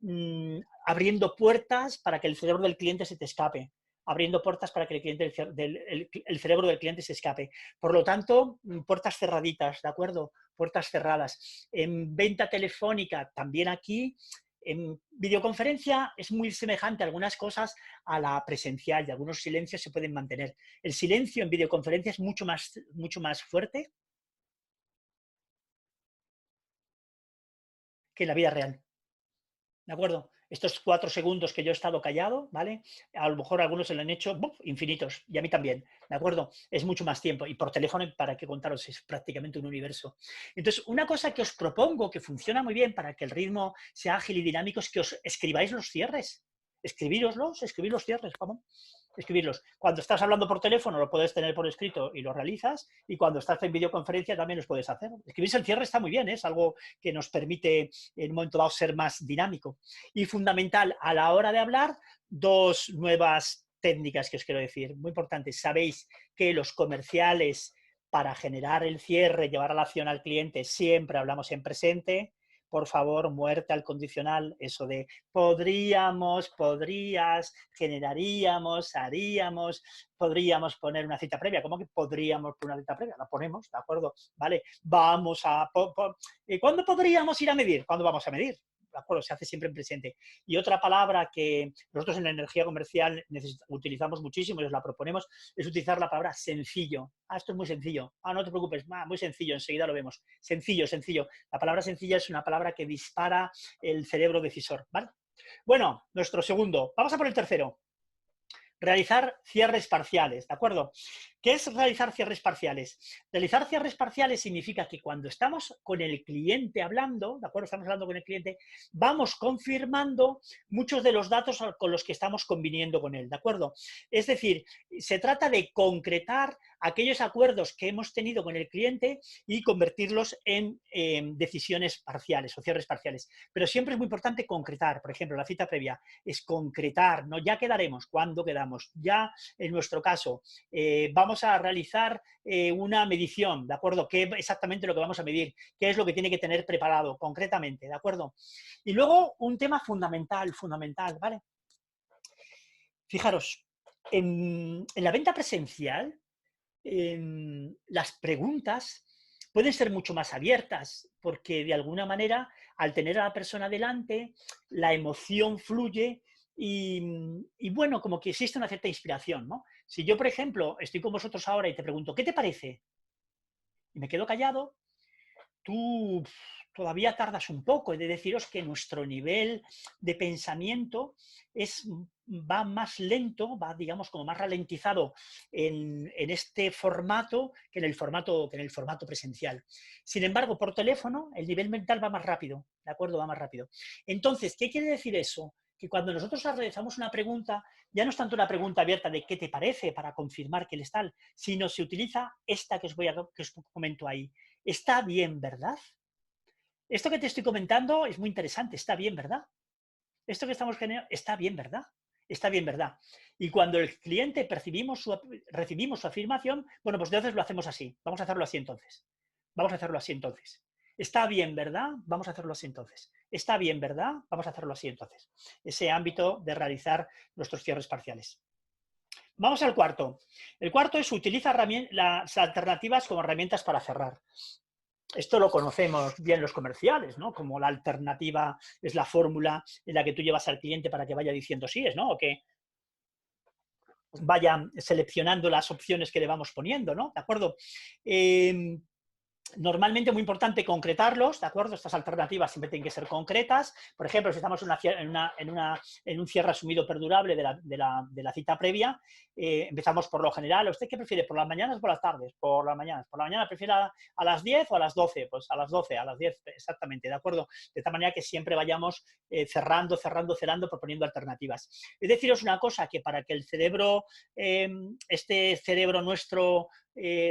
abriendo puertas para que el cerebro del cliente se te escape. Abriendo puertas para que el cerebro del cliente se escape. Por lo tanto, puertas cerraditas, ¿de acuerdo? Puertas cerradas. En venta telefónica, también aquí, en videoconferencia es muy semejante a algunas cosas a la presencial y algunos silencios se pueden mantener. El silencio en videoconferencia es mucho más fuerte que en la vida real. ¿De acuerdo? Estos 4 segundos que yo he estado callado, ¿vale? A lo mejor algunos se lo han hecho infinitos, y a mí también, ¿de acuerdo? Es mucho más tiempo, y por teléfono, para qué contaros, es prácticamente un universo. Entonces, una cosa que os propongo, que funciona muy bien para que el ritmo sea ágil y dinámico, es que os escribáis los cierres. Escribir los cierres, ¿cómo? Escribirlos. Cuando estás hablando por teléfono lo puedes tener por escrito y lo realizas, y cuando estás en videoconferencia también los puedes hacer. Escribirse el cierre está muy bien, es algo que nos permite en un momento dado ser más dinámico. Y fundamental, a la hora de hablar, 2 nuevas técnicas que os quiero decir, muy importantes. Sabéis que los comerciales, para generar el cierre, llevar a la acción al cliente, siempre hablamos en presente. Por favor, muerte al condicional, eso de podríamos, podrías, generaríamos, haríamos, podríamos poner una cita previa. ¿Cómo que podríamos poner una cita previa? La ponemos, ¿de acuerdo? Vale, vamos a... ¿Cuándo podríamos ir a medir? ¿Cuándo vamos a medir? ¿De acuerdo? Se hace siempre en presente. Y otra palabra que nosotros en la energía comercial utilizamos muchísimo y os la proponemos es utilizar la palabra sencillo. Esto es muy sencillo. No te preocupes, muy sencillo, enseguida lo vemos. Sencillo, sencillo. La palabra sencilla es una palabra que dispara el cerebro decisor, ¿vale? Bueno, nuestro segundo. Vamos a por el tercero. Realizar cierres parciales, ¿de acuerdo? ¿Qué es realizar cierres parciales? Realizar cierres parciales significa que cuando estamos con el cliente hablando, ¿de acuerdo? Estamos hablando con el cliente, vamos confirmando muchos de los datos con los que estamos conviniendo con él, ¿de acuerdo? Es decir, se trata de concretar aquellos acuerdos que hemos tenido con el cliente y convertirlos en decisiones parciales o cierres parciales. Pero siempre es muy importante concretar. Por ejemplo, la cita previa es concretar, no ya quedaremos, ¿cuándo quedamos? Ya, en nuestro caso, vamos vamos a realizar una medición, ¿de acuerdo? ¿Qué es exactamente lo que vamos a medir? ¿Qué es lo que tiene que tener preparado concretamente, ¿de acuerdo? Y luego un tema fundamental, ¿vale? Fijaros, en la venta presencial, las preguntas pueden ser mucho más abiertas, porque de alguna manera, al tener a la persona delante, la emoción fluye y bueno, como que existe una cierta inspiración, ¿no? Si yo, por ejemplo, estoy con vosotros ahora y te pregunto, ¿qué te parece? Y me quedo callado, tú todavía tardas un poco. He de deciros que nuestro nivel de pensamiento va más lento, va, digamos, como más ralentizado en este formato que en el formato presencial. Sin embargo, por teléfono, el nivel mental va más rápido, ¿de acuerdo? Va más rápido. Entonces, ¿qué quiere decir eso? Que cuando nosotros realizamos una pregunta, ya no es tanto una pregunta abierta de qué te parece para confirmar que él es tal, sino se utiliza esta que os comento ahí. Está bien, ¿verdad? Esto que te estoy comentando es muy interesante, está bien, ¿verdad? Esto que estamos generando, está bien, ¿verdad? Está bien, ¿verdad? Y cuando el cliente recibimos su afirmación, bueno, pues entonces lo hacemos así. Vamos a hacerlo así entonces. Vamos a hacerlo así entonces. Está bien, ¿verdad? Vamos a hacerlo así entonces. Está bien, ¿verdad? Vamos a hacerlo así entonces. Ese ámbito de realizar nuestros cierres parciales. Vamos al cuarto. El cuarto es utiliza las alternativas como herramientas para cerrar. Esto lo conocemos bien los comerciales, ¿no? Como la alternativa es la fórmula en la que tú llevas al cliente para que vaya diciendo síes, ¿no? O que vaya seleccionando las opciones que le vamos poniendo, ¿no? ¿De acuerdo? Normalmente muy importante concretarlos, ¿de acuerdo? Estas alternativas siempre tienen que ser concretas. Por ejemplo, si estamos en un cierre asumido perdurable de la cita previa, empezamos por lo general. ¿Usted qué prefiere? ¿Por las mañanas o por las tardes? Por las mañanas. ¿Por la mañana prefiere a las 10 o a las 12? Pues a las 12, a las 10 exactamente, ¿de acuerdo? De tal manera que siempre vayamos cerrando, proponiendo alternativas. Es deciros una cosa, que para que el cerebro, este cerebro nuestro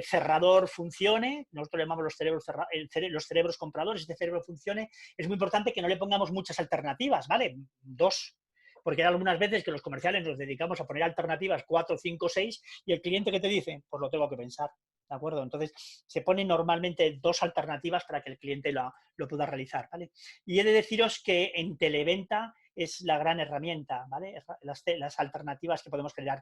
cerrador funcione, nosotros le llamamos los cerebros compradores, este cerebro funcione, es muy importante que no le pongamos muchas alternativas, ¿vale? 2. Porque hay algunas veces que los comerciales nos dedicamos a poner alternativas 4, 5, 6 y el cliente que te dice, pues lo tengo que pensar, ¿de acuerdo? Entonces se ponen normalmente 2 alternativas para que el cliente lo pueda realizar, ¿vale? Y he de deciros que en televenta es la gran herramienta, ¿vale? Las alternativas que podemos generar.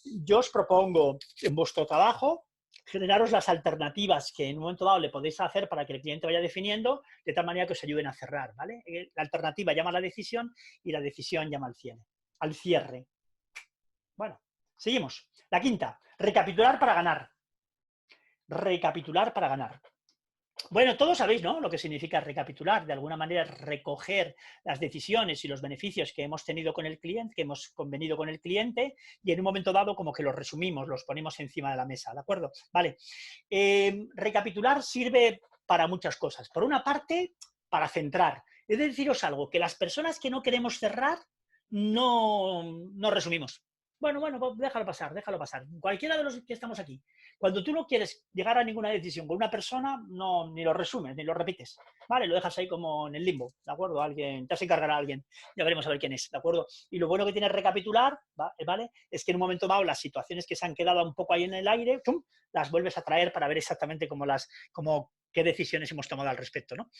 Yo os propongo en vuestro trabajo generaros las alternativas que en un momento dado le podéis hacer para que el cliente vaya definiendo, de tal manera que os ayuden a cerrar, ¿vale? La alternativa llama a la decisión y la decisión llama al cierre. Bueno, seguimos. La quinta, recapitular para ganar. Recapitular para ganar. Bueno, todos sabéis, ¿no?, lo que significa recapitular. De alguna manera, recoger las decisiones y los beneficios que hemos tenido con el cliente, que hemos convenido con el cliente, y en un momento dado como que los resumimos, los ponemos encima de la mesa, ¿de acuerdo? Vale. Recapitular sirve para muchas cosas. Por una parte, para centrar. He de deciros algo, que las personas que no queremos cerrar, no resumimos. Bueno, pues déjalo pasar. Cualquiera de los que estamos aquí. Cuando tú no quieres llegar a ninguna decisión con una persona, ni lo resumes, ni lo repites, ¿vale? Lo dejas ahí como en el limbo, ¿de acuerdo? Ya se encargará alguien, ya veremos a ver quién es, ¿de acuerdo? Y lo bueno que tiene recapitular, ¿vale? Es que en un momento dado las situaciones que se han quedado un poco ahí en el aire, ¡pum!, las vuelves a traer para ver exactamente qué decisiones hemos tomado al respecto, ¿no?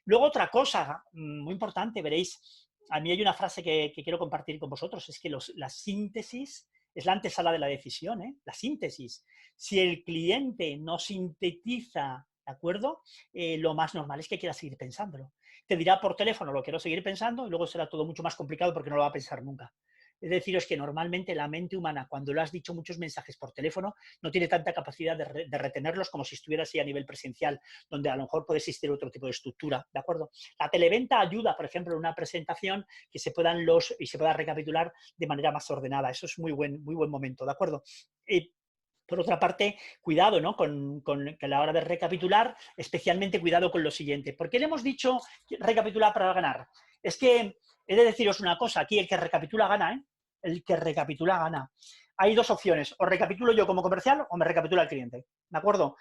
Luego otra cosa muy importante, veréis, a mí hay una frase que quiero compartir con vosotros, es que la síntesis es la antesala de la decisión, ¿eh? La síntesis. Si el cliente no sintetiza, ¿de acuerdo? Lo más normal es que quiera seguir pensándolo. Te dirá por teléfono, lo quiero seguir pensando, y luego será todo mucho más complicado porque no lo va a pensar nunca. Es decir, es que normalmente la mente humana, cuando le has dicho muchos mensajes por teléfono, no tiene tanta capacidad de retenerlos como si estuviera así a nivel presencial, donde a lo mejor puede existir otro tipo de estructura, ¿de acuerdo? La televenta ayuda, por ejemplo, en una presentación que se pueda recapitular de manera más ordenada. Eso es muy buen momento, ¿de acuerdo? Por otra parte, cuidado, ¿no?, con a la hora de recapitular, especialmente cuidado con lo siguiente. ¿Por qué le hemos dicho recapitular para ganar? Es que he de deciros una cosa, aquí el que recapitula gana, ¿eh? El que recapitula gana. Hay 2 opciones, o recapitulo yo como comercial o me recapitula el cliente, ¿de acuerdo?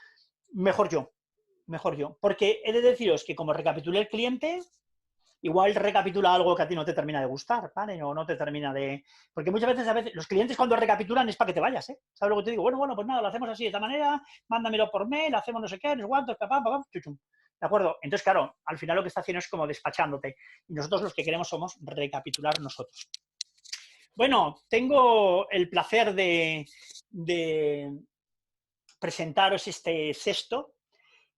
Mejor yo, porque he de deciros que como recapitule el cliente, igual recapitula algo que a ti no te termina de gustar, ¿vale? O no te termina de... Porque muchas veces, los clientes cuando recapitulan es para que te vayas, ¿eh? ¿Sabes lo que te digo? Bueno, pues nada, lo hacemos así de esta manera, mándamelo por mail, hacemos no sé qué, no sé cuántos, papá, papá, chuchum. ¿De acuerdo? Entonces, claro, al final lo que está haciendo es como despachándote. Y nosotros los que queremos somos recapitular nosotros. Bueno, tengo el placer de presentaros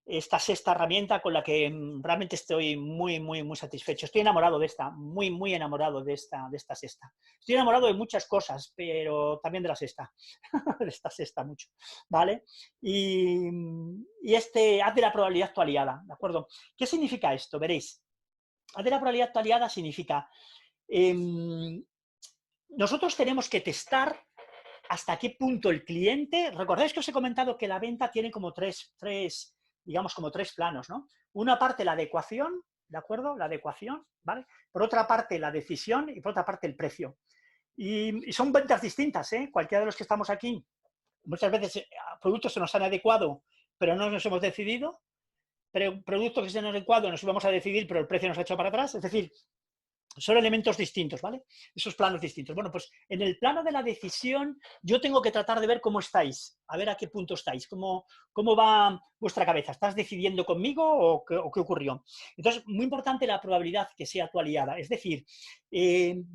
esta sexta herramienta con la que realmente estoy muy satisfecho. Estoy enamorado de esta, muy enamorado de esta sexta. Estoy enamorado de muchas cosas, pero también de la sexta, de esta sexta mucho, ¿vale? Y haz de la probabilidad actualizada, ¿de acuerdo? ¿Qué significa esto? Veréis. Haz de la probabilidad actualizada significa... nosotros tenemos que testar hasta qué punto el cliente... ¿Recordáis que os he comentado que la venta tiene como digamos, como tres planos, ¿no? Una parte, la adecuación, ¿de acuerdo? La adecuación, ¿vale? Por otra parte, la decisión y por otra parte, el precio. Y son ventas distintas, ¿eh? Cualquiera de los que estamos aquí, muchas veces productos se nos han adecuado, pero no nos hemos decidido, pero productos que se nos han adecuado nos íbamos a decidir, pero el precio nos ha hecho para atrás. Es decir, son elementos distintos, ¿vale? Esos planos distintos. Bueno, pues en el plano de la decisión yo tengo que tratar de ver cómo estáis, a ver a qué punto estáis, cómo va vuestra cabeza. ¿Estás decidiendo conmigo o qué ocurrió? Entonces, muy importante la probabilidad que sea actualizada. Es decir,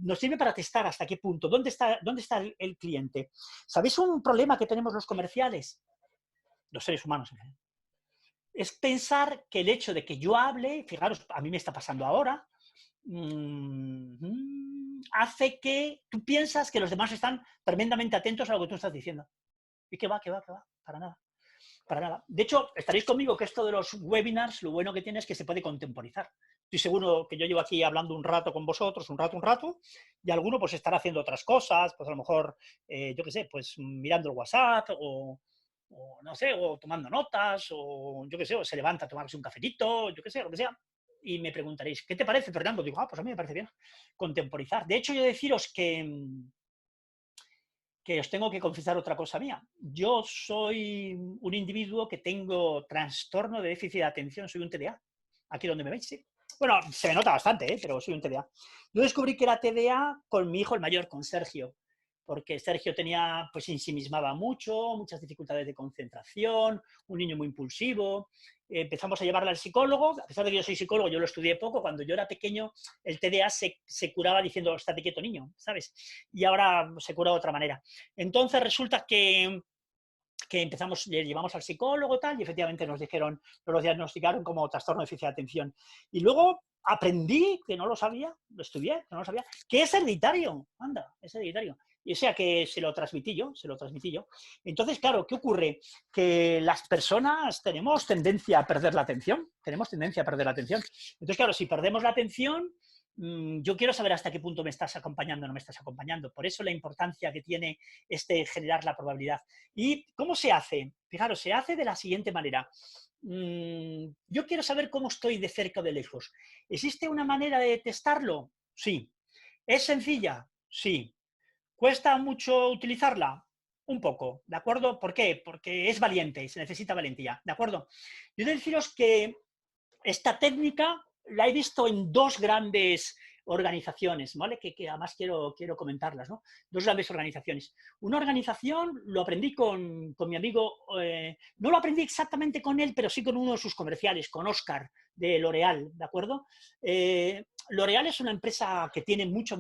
nos sirve para testar hasta qué punto, dónde está el cliente. ¿Sabéis un problema que tenemos los comerciales? Los seres humanos. Es pensar que el hecho de que yo hable, fijaros, a mí me está pasando ahora, hace que tú piensas que los demás están tremendamente atentos a lo que tú estás diciendo. Y que va, para nada. Para nada. De hecho, estaréis conmigo que esto de los webinars, lo bueno que tiene es que se puede contemporizar. Estoy seguro que yo llevo aquí hablando un rato con vosotros, un rato, y alguno pues estará haciendo otras cosas, pues a lo mejor, yo qué sé, pues mirando el WhatsApp o no sé, o tomando notas, o yo qué sé, o se levanta a tomarse un cafetito, yo qué sé, lo que sea. Y me preguntaréis, ¿qué te parece, Fernando? Digo, pues a mí me parece bien contemporizar. De hecho, yo deciros que os tengo que confesar otra cosa mía. Yo soy un individuo que tengo trastorno de déficit de atención, soy un TDA. Aquí donde me veis, sí. Bueno, se me nota bastante, pero soy un TDA. Yo descubrí que era TDA con mi hijo el mayor, con Sergio, porque Sergio tenía, pues se ensimismaba mucho, muchas dificultades de concentración, un niño muy impulsivo. Empezamos a llevarla al psicólogo, a pesar de que yo soy psicólogo, yo lo estudié poco, cuando yo era pequeño el TDA se curaba diciendo, estate quieto niño, ¿sabes? Y ahora se cura de otra manera. Entonces resulta que empezamos, le llevamos al psicólogo y tal, y efectivamente nos lo diagnosticaron como trastorno de déficit de atención. Y luego aprendí, que no lo sabía, lo estudié, que no lo sabía, que es hereditario, anda, es hereditario. Y o sea que se lo transmití yo. Entonces, claro, ¿qué ocurre? Que las personas tenemos tendencia a perder la atención, Entonces, claro, si perdemos la atención, yo quiero saber hasta qué punto me estás acompañando o no me estás acompañando. Por eso la importancia que tiene generar la probabilidad. ¿Y cómo se hace? Fijaros, se hace de la siguiente manera. Yo quiero saber cómo estoy de cerca o de lejos. ¿Existe una manera de testarlo? Sí. ¿Es sencilla? Sí. ¿Cuesta mucho utilizarla? Un poco, ¿de acuerdo? ¿Por qué? Porque es valiente y se necesita valentía, ¿de acuerdo? Yo he de deciros que esta técnica la he visto en dos grandes organizaciones, ¿vale? Que además quiero comentarlas, ¿no? Dos grandes organizaciones. Una organización lo aprendí con mi amigo, no lo aprendí exactamente con él, pero sí con uno de sus comerciales, con Oscar, de L'Oreal, ¿de acuerdo? L'Oreal es una empresa que tiene mucho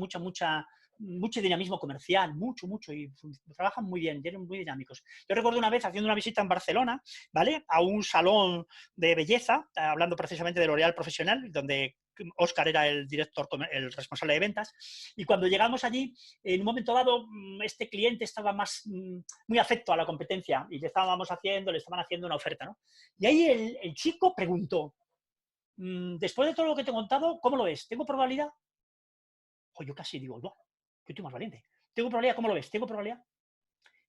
dinamismo comercial, mucho, y trabajan muy bien, tienen muy dinámicos. Yo recuerdo una vez haciendo una visita en Barcelona, ¿vale? A un salón de belleza, hablando precisamente de L'Oreal Profesional, donde Óscar era el director, el responsable de ventas, y cuando llegamos allí, en un momento dado, este cliente estaba muy afecto a la competencia y le estaban haciendo una oferta, ¿no? Y ahí el chico preguntó, después de todo lo que te he contado, ¿cómo lo ves? ¿Tengo probabilidad? O yo casi digo, no, que tú más valiente. ¿Tengo probabilidad? ¿Cómo lo ves? ¿Tengo probabilidad?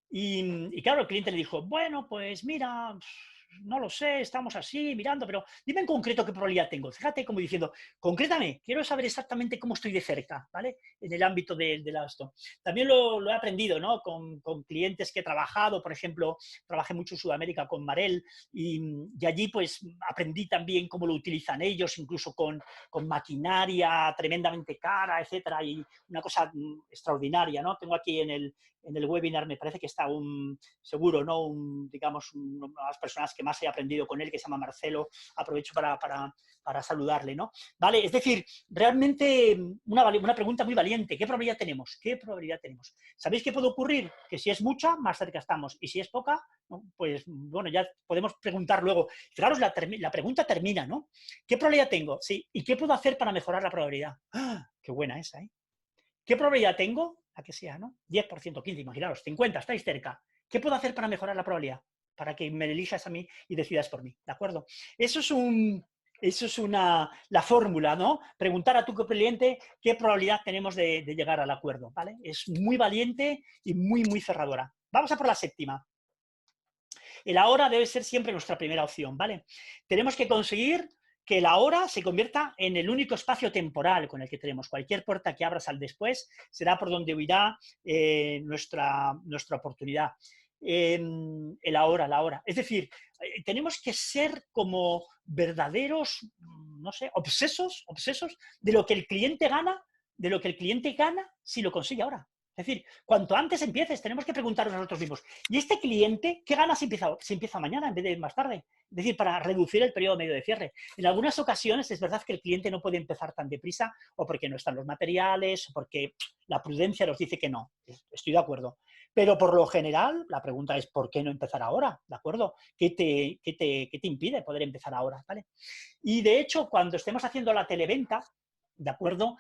Y claro, el cliente le dijo, bueno, pues mira, no lo sé, estamos así, mirando, pero dime en concreto qué probabilidad tengo. Fíjate como diciendo, concrétame, quiero saber exactamente cómo estoy de cerca, ¿vale? En el ámbito de esto. También lo he aprendido, ¿no? Con clientes que he trabajado, por ejemplo, trabajé mucho en Sudamérica con Marel y allí pues aprendí también cómo lo utilizan ellos, incluso con maquinaria tremendamente cara, etcétera, y una cosa extraordinaria, ¿no? Tengo aquí en el webinar, me parece que está seguro, ¿no? Digamos, una de las personas que más he aprendido con él, que se llama Marcelo, aprovecho para saludarle, ¿no? Vale, es decir, realmente una pregunta muy valiente. ¿Qué probabilidad tenemos? ¿Qué probabilidad tenemos? ¿Sabéis qué puede ocurrir? Que si es mucha, más cerca estamos, y si es poca, pues bueno, ya podemos preguntar luego. Fijaros, la pregunta termina, ¿no? ¿Qué probabilidad tengo? Sí, ¿y qué puedo hacer para mejorar la probabilidad? ¡Ah! Qué buena esa, ¿eh? ¿Qué probabilidad tengo? La que sea, ¿no? 10%, 15%, imaginaros, 50%, estáis cerca. ¿Qué puedo hacer para mejorar la probabilidad? Para que me elijas a mí y decidas por mí, ¿de acuerdo? Eso es la fórmula, ¿no? Preguntar a tu cliente qué probabilidad tenemos de llegar al acuerdo, ¿vale? Es muy valiente y muy, muy cerradora. Vamos a por la séptima. El ahora debe ser siempre nuestra primera opción, ¿vale? Tenemos que conseguir que la hora se convierta en el único espacio temporal con el que tenemos. Cualquier puerta que abras al después será por donde huirá nuestra oportunidad. El ahora, la hora. Es decir, tenemos que ser como verdaderos, no sé, obsesos de lo que el cliente gana, si lo consigue ahora. Es decir, cuanto antes empieces, tenemos que preguntarnos a nosotros mismos, ¿y este cliente qué gana si empieza mañana en vez de más tarde? Es decir, para reducir el periodo medio de cierre. En algunas ocasiones es verdad que el cliente no puede empezar tan deprisa, o porque no están los materiales, o porque la prudencia nos dice que no. Estoy de acuerdo. Pero por lo general, la pregunta es, ¿por qué no empezar ahora? ¿De acuerdo? ¿Qué te impide poder empezar ahora? ¿Vale? Y de hecho, cuando estemos haciendo la televenta, ¿de acuerdo?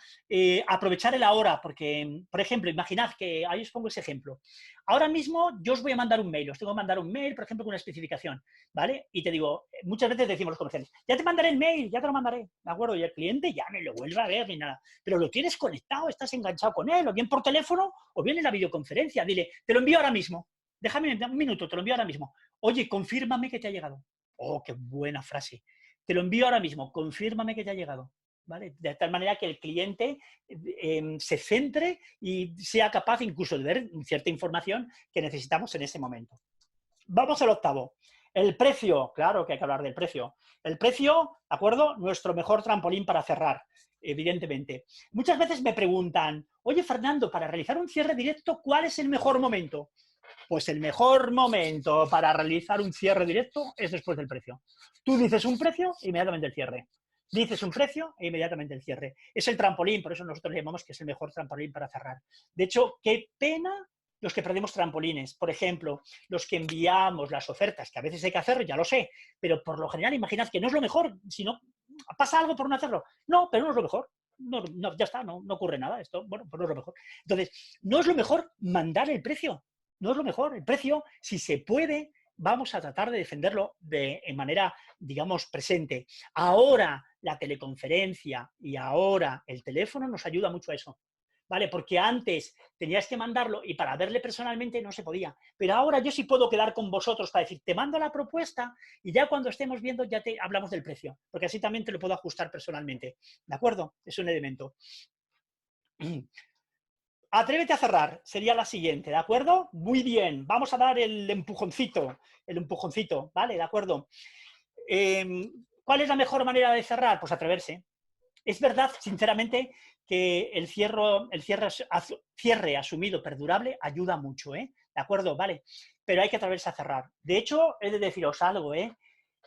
Aprovechar el ahora, porque, por ejemplo, imaginad que, ahí os pongo ese ejemplo. Ahora mismo yo os voy a mandar un mail, os tengo que mandar un mail, por ejemplo, con una especificación, ¿vale? Y te digo, muchas veces decimos los comerciales, ya te mandaré el mail, ya te lo mandaré, ¿de acuerdo? Y el cliente ya no lo vuelve a ver ni nada. Pero lo tienes conectado, estás enganchado con él, o bien por teléfono, o bien en la videoconferencia. Dile, te lo envío ahora mismo, déjame un minuto, te lo envío ahora mismo. Oye, confírmame que te ha llegado. Oh, qué buena frase. Te lo envío ahora mismo, confírmame que te ha llegado. ¿Vale? De tal manera que el cliente se centre y sea capaz incluso de ver cierta información que necesitamos en ese momento. Vamos al octavo. El precio, claro que hay que hablar del precio. El precio, ¿de acuerdo? Nuestro mejor trampolín para cerrar, evidentemente. Muchas veces me preguntan, oye Fernando, para realizar un cierre directo, ¿cuál es el mejor momento? Pues el mejor momento para realizar un cierre directo es después del precio. Tú dices un precio, inmediatamente el cierre. Dices un precio e inmediatamente el cierre. Es el trampolín, por eso nosotros le llamamos que es el mejor trampolín para cerrar. De hecho, qué pena los que perdemos trampolines. Por ejemplo, los que enviamos las ofertas, que a veces hay que hacerlo, ya lo sé, pero por lo general imaginad que no es lo mejor, si no pasa algo por no hacerlo. No, pero no es lo mejor. No, ya está, no ocurre nada. Esto, bueno, pues no es lo mejor. Entonces, no es lo mejor mandar el precio. No es lo mejor. El precio, si se puede, vamos a tratar de defenderlo en manera, digamos, presente. Ahora la teleconferencia y ahora el teléfono nos ayuda mucho a eso, ¿vale? Porque antes tenías que mandarlo y para verle personalmente no se podía. Pero ahora yo sí puedo quedar con vosotros para decir, te mando la propuesta y ya cuando estemos viendo ya te hablamos del precio, porque así también te lo puedo ajustar personalmente, ¿de acuerdo? Es un elemento. Atrévete a cerrar, sería la siguiente, ¿de acuerdo? Muy bien, vamos a dar el empujoncito, ¿vale? ¿De acuerdo? ¿Cuál es la mejor manera de cerrar? Pues atreverse. Es verdad, sinceramente, que el cierre asumido perdurable ayuda mucho, ¿eh? ¿De acuerdo? Vale, pero hay que atreverse a cerrar. De hecho, he de deciros algo, ¿eh?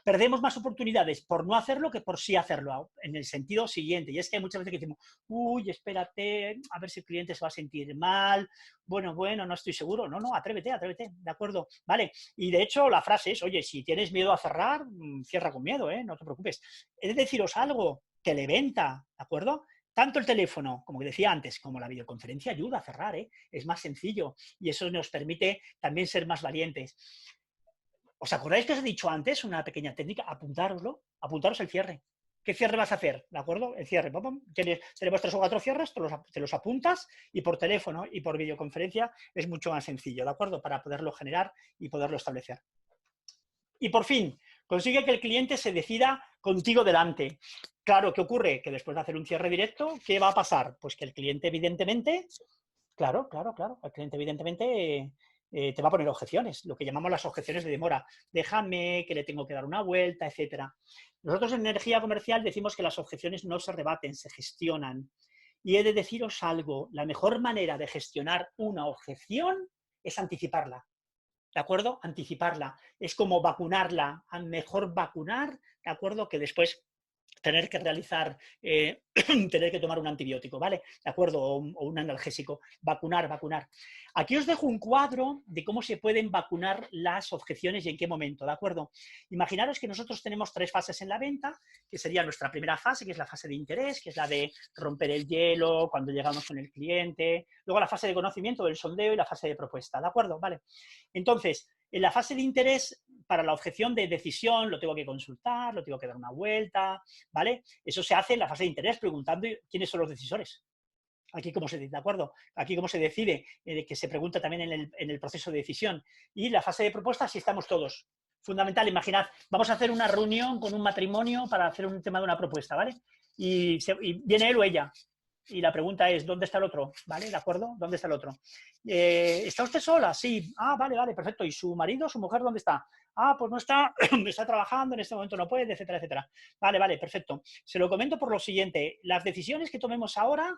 Perdemos más oportunidades por no hacerlo que por sí hacerlo, en el sentido siguiente, y es que hay muchas veces que decimos, uy, espérate, a ver si el cliente se va a sentir mal, bueno, no estoy seguro, no, atrévete, ¿de acuerdo? Vale, y de hecho la frase es, oye, si tienes miedo a cerrar, cierra con miedo, no te preocupes. He de deciros algo, televenta, ¿de acuerdo? Tanto el teléfono, como decía antes, como la videoconferencia ayuda a cerrar, es más sencillo, y eso nos permite también ser más valientes. ¿Os acordáis que os he dicho antes una pequeña técnica? Apuntaros el cierre. ¿Qué cierre vas a hacer? ¿De acuerdo? El cierre. Tenemos 3 o 4 cierres, te los apuntas y por teléfono y por videoconferencia es mucho más sencillo, ¿de acuerdo? Para poderlo generar y poderlo establecer. Y por fin, Consigue que el cliente se decida contigo delante. Claro, ¿qué ocurre? Que después de hacer un cierre directo, ¿qué va a pasar? Pues que el cliente evidentemente, claro, el cliente evidentemente te va a poner objeciones, lo que llamamos las objeciones de demora. Déjame, que le tengo que dar una vuelta, etcétera. Nosotros en energía comercial decimos que las objeciones no se rebaten, se gestionan. Y he de deciros algo, la mejor manera de gestionar una objeción es anticiparla. ¿De acuerdo? Anticiparla. Es como vacunarla. Mejor vacunar, ¿de acuerdo? Que después tener que realizar, tener que tomar un antibiótico, ¿vale? ¿De acuerdo? O un analgésico. Vacunar, vacunar. Aquí os dejo un cuadro de cómo se pueden vacunar las objeciones y en qué momento, ¿de acuerdo? Imaginaros que nosotros tenemos 3 fases en la venta, que sería nuestra primera fase, que es la fase de interés, que es la de romper el hielo, cuando llegamos con el cliente, luego la fase de conocimiento, del sondeo y la fase de propuesta, ¿de acuerdo? Vale. Entonces, en la fase de interés, para la objeción de decisión, lo tengo que consultar, lo tengo que dar una vuelta, ¿vale? Eso se hace en la fase de interés, preguntando quiénes son los decisores. Aquí cómo se, ¿de acuerdo? Aquí cómo se decide, que se pregunta también en el proceso de decisión. Y la fase de propuesta, si estamos todos. Fundamental, imaginad, vamos a hacer una reunión con un matrimonio para hacer un tema de una propuesta, ¿vale? Y viene él o ella. Y la pregunta es, ¿dónde está el otro? ¿Vale? ¿De acuerdo? ¿Dónde está el otro? ¿Está usted sola? Sí. Ah, vale, vale, perfecto. ¿Y su marido, su mujer, dónde está? Ah, pues no está, está trabajando, en este momento no puede, etcétera, etcétera. Vale, vale, perfecto. Se lo comento por lo siguiente. Las decisiones que tomemos ahora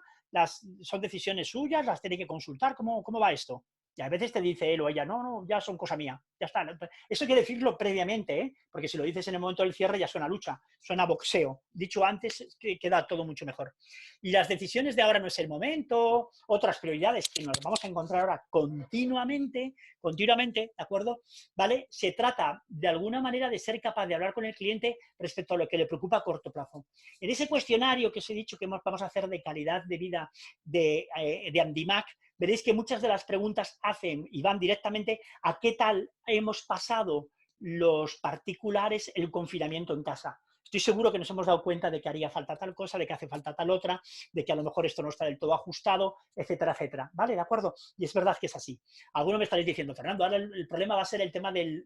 son decisiones suyas, las tiene que consultar. ¿Cómo va esto? Y a veces te dice él o ella, no, no, ya son cosa mía, ya está. Eso hay que decirlo previamente, ¿eh? Porque si lo dices en el momento del cierre ya suena lucha, suena boxeo. Dicho antes, queda todo mucho mejor. Y las decisiones de ahora no es el momento, otras prioridades que nos vamos a encontrar ahora continuamente, ¿de acuerdo? ¿Vale? Se trata de alguna manera de ser capaz de hablar con el cliente respecto a lo que le preocupa a corto plazo. En ese cuestionario que os he dicho que vamos a hacer de calidad de vida de Andimac, veréis que muchas de las preguntas hacen y van directamente a qué tal hemos pasado los particulares el confinamiento en casa. Estoy seguro que nos hemos dado cuenta de que haría falta tal cosa, de que hace falta tal otra, de que a lo mejor esto no está del todo ajustado, etcétera, etcétera. ¿Vale? ¿De acuerdo? Y es verdad que es así. Algunos me estaréis diciendo, Fernando, ahora el problema va a ser el tema del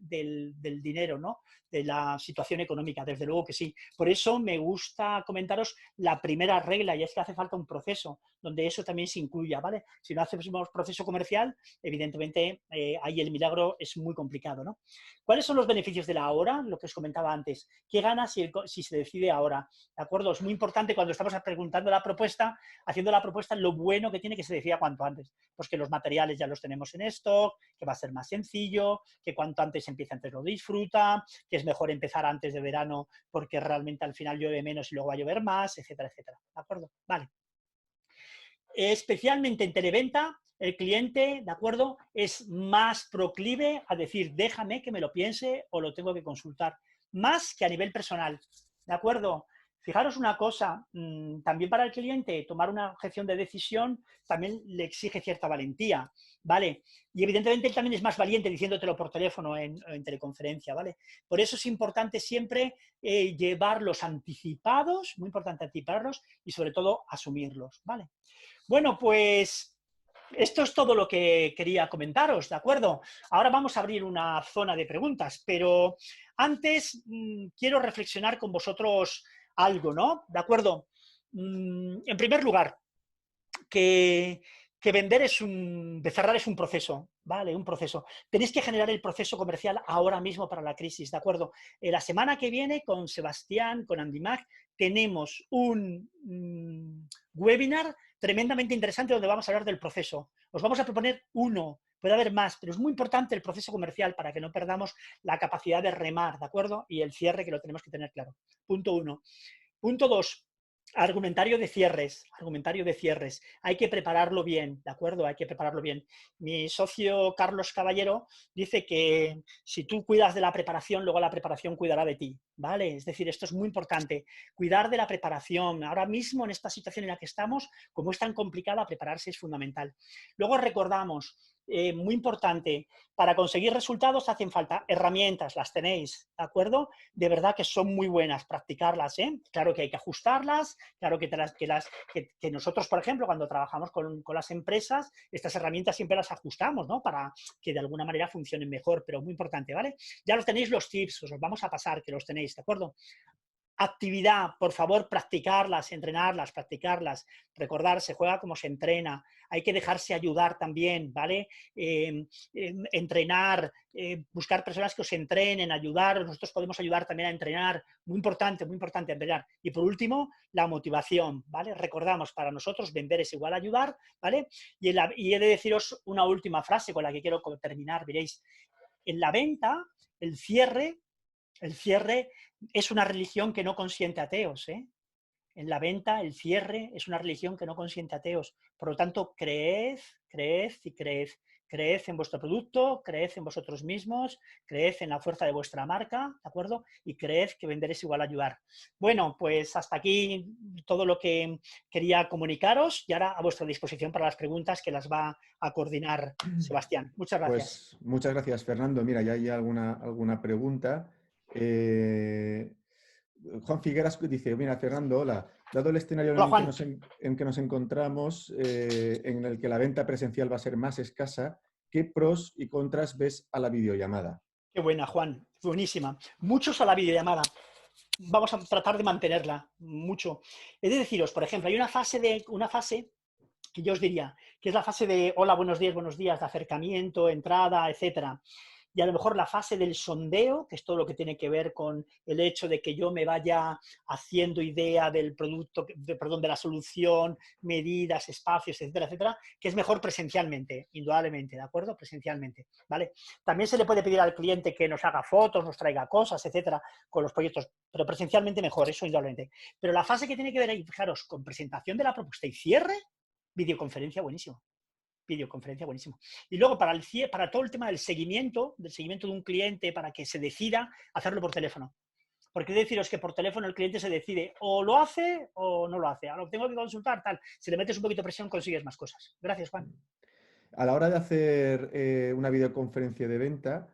dinero, ¿no? De la situación económica, desde luego que sí. Por eso me gusta comentaros la primera regla, y es que hace falta un proceso donde eso también se incluya, ¿vale? Si no hacemos proceso comercial, evidentemente ahí el milagro es muy complicado, ¿no? ¿Cuáles son los beneficios de la ahora? Lo que os comentaba antes. ¿Qué gana si se decide ahora? ¿De acuerdo? Es muy importante cuando estamos preguntando la propuesta, haciendo la propuesta, lo bueno que tiene que se decida cuanto antes. Pues que los materiales ya los tenemos en stock, que va a ser más sencillo, que cuanto antes empieza antes lo disfruta, que es mejor empezar antes de verano porque realmente al final llueve menos y luego va a llover más, etcétera, etcétera. ¿De acuerdo? Vale. Especialmente en televenta, el cliente, ¿de acuerdo?, es más proclive a decir, déjame que me lo piense o lo tengo que consultar, más que a nivel personal, ¿de acuerdo? Fijaros una cosa, también para el cliente tomar una objeción de decisión también le exige cierta valentía, ¿vale? Y evidentemente él también es más valiente diciéndotelo por teléfono en teleconferencia, ¿vale? Por eso es importante siempre llevarlos anticipados, muy importante anticiparlos y sobre todo asumirlos, ¿vale? Bueno, pues esto es todo lo que quería comentaros, ¿de acuerdo? Ahora vamos a abrir una zona de preguntas, pero antes quiero reflexionar con vosotros algo, ¿no? ¿De acuerdo? En primer lugar, que cerrar es un proceso, ¿vale? Un proceso. Tenéis que generar el proceso comercial ahora mismo para la crisis, ¿de acuerdo? La semana que viene, con Sebastián, con Andimac, tenemos un webinar tremendamente interesante donde vamos a hablar del proceso. Os vamos a proponer uno, puede haber más, pero es muy importante el proceso comercial para que no perdamos la capacidad de remar, ¿de acuerdo? Y el cierre que lo tenemos que tener claro. Punto 1. Punto 2. Argumentario de cierres, hay que prepararlo bien, ¿de acuerdo? Hay que prepararlo bien. Mi socio Carlos Caballero dice que si tú cuidas de la preparación, luego la preparación cuidará de ti, ¿vale? Es decir, esto es muy importante, cuidar de la preparación. Ahora mismo, en esta situación en la que estamos, como es tan complicada, prepararse es fundamental. Luego recordamos, muy importante, para conseguir resultados hacen falta herramientas, las tenéis, ¿de acuerdo? De verdad que son muy buenas, practicarlas, ¿eh? Claro que hay que ajustarlas, claro que nosotros, por ejemplo, cuando trabajamos con las empresas, estas herramientas siempre las ajustamos, ¿no? Para que de alguna manera funcionen mejor, pero muy importante, ¿vale? Ya los tenéis los tips, os los vamos a pasar, que los tenéis, ¿de acuerdo? Actividad, por favor, practicarlas, entrenarlas, practicarlas. Recordar, se juega como se entrena. Hay que dejarse ayudar también, ¿vale? Entrenar, buscar personas que os entrenen, ayudar. Nosotros podemos ayudar también a entrenar. Muy importante, entrenar. Y por último, la motivación, ¿vale? Recordamos, para nosotros vender es igual a ayudar, ¿vale? Y he de deciros una última frase con la que quiero terminar, veréis. En la venta, el cierre es una religión que no consiente ateos, ¿eh? En la venta, el cierre es una religión que no consiente ateos. Por lo tanto, creed, creed y creed. Creed en vuestro producto, creed en vosotros mismos, creed en la fuerza de vuestra marca, ¿de acuerdo? Y creed que vender es igual a ayudar. Bueno, pues hasta aquí todo lo que quería comunicaros y ahora a vuestra disposición para las preguntas que las va a coordinar Sebastián. Muchas gracias. Pues muchas gracias, Fernando. Mira, ya hay alguna pregunta. Juan Figueras dice, mira, Fernando, hola. Dado el escenario Hola, Juan. en que nos encontramos, en el que la venta presencial va a ser más escasa, ¿qué pros y contras ves a la videollamada? Qué buena, Juan. Buenísima. Muchos a la videollamada. Vamos a tratar de mantenerla mucho. He de deciros, por ejemplo, hay una fase que yo os diría, que es la fase de hola, buenos días, de acercamiento, entrada, etcétera. Y a lo mejor la fase del sondeo, que es todo lo que tiene que ver con el hecho de que yo me vaya haciendo idea del producto, de la solución, medidas, espacios, etcétera, etcétera, que es mejor presencialmente, indudablemente, ¿de acuerdo? Presencialmente, ¿vale? También se le puede pedir al cliente que nos haga fotos, nos traiga cosas, etcétera, con los proyectos, pero presencialmente mejor, eso indudablemente. Pero la fase que tiene que ver ahí, fijaros, con presentación de la propuesta y cierre, videoconferencia, buenísimo. Videoconferencia, buenísimo. Y luego para todo el tema del seguimiento de un cliente, para que se decida hacerlo por teléfono. Porque deciros que por teléfono el cliente se decide o lo hace o no lo hace. Ahora lo tengo que consultar, tal. Si le metes un poquito de presión consigues más cosas. Gracias, Juan. A la hora de hacer una videoconferencia de venta,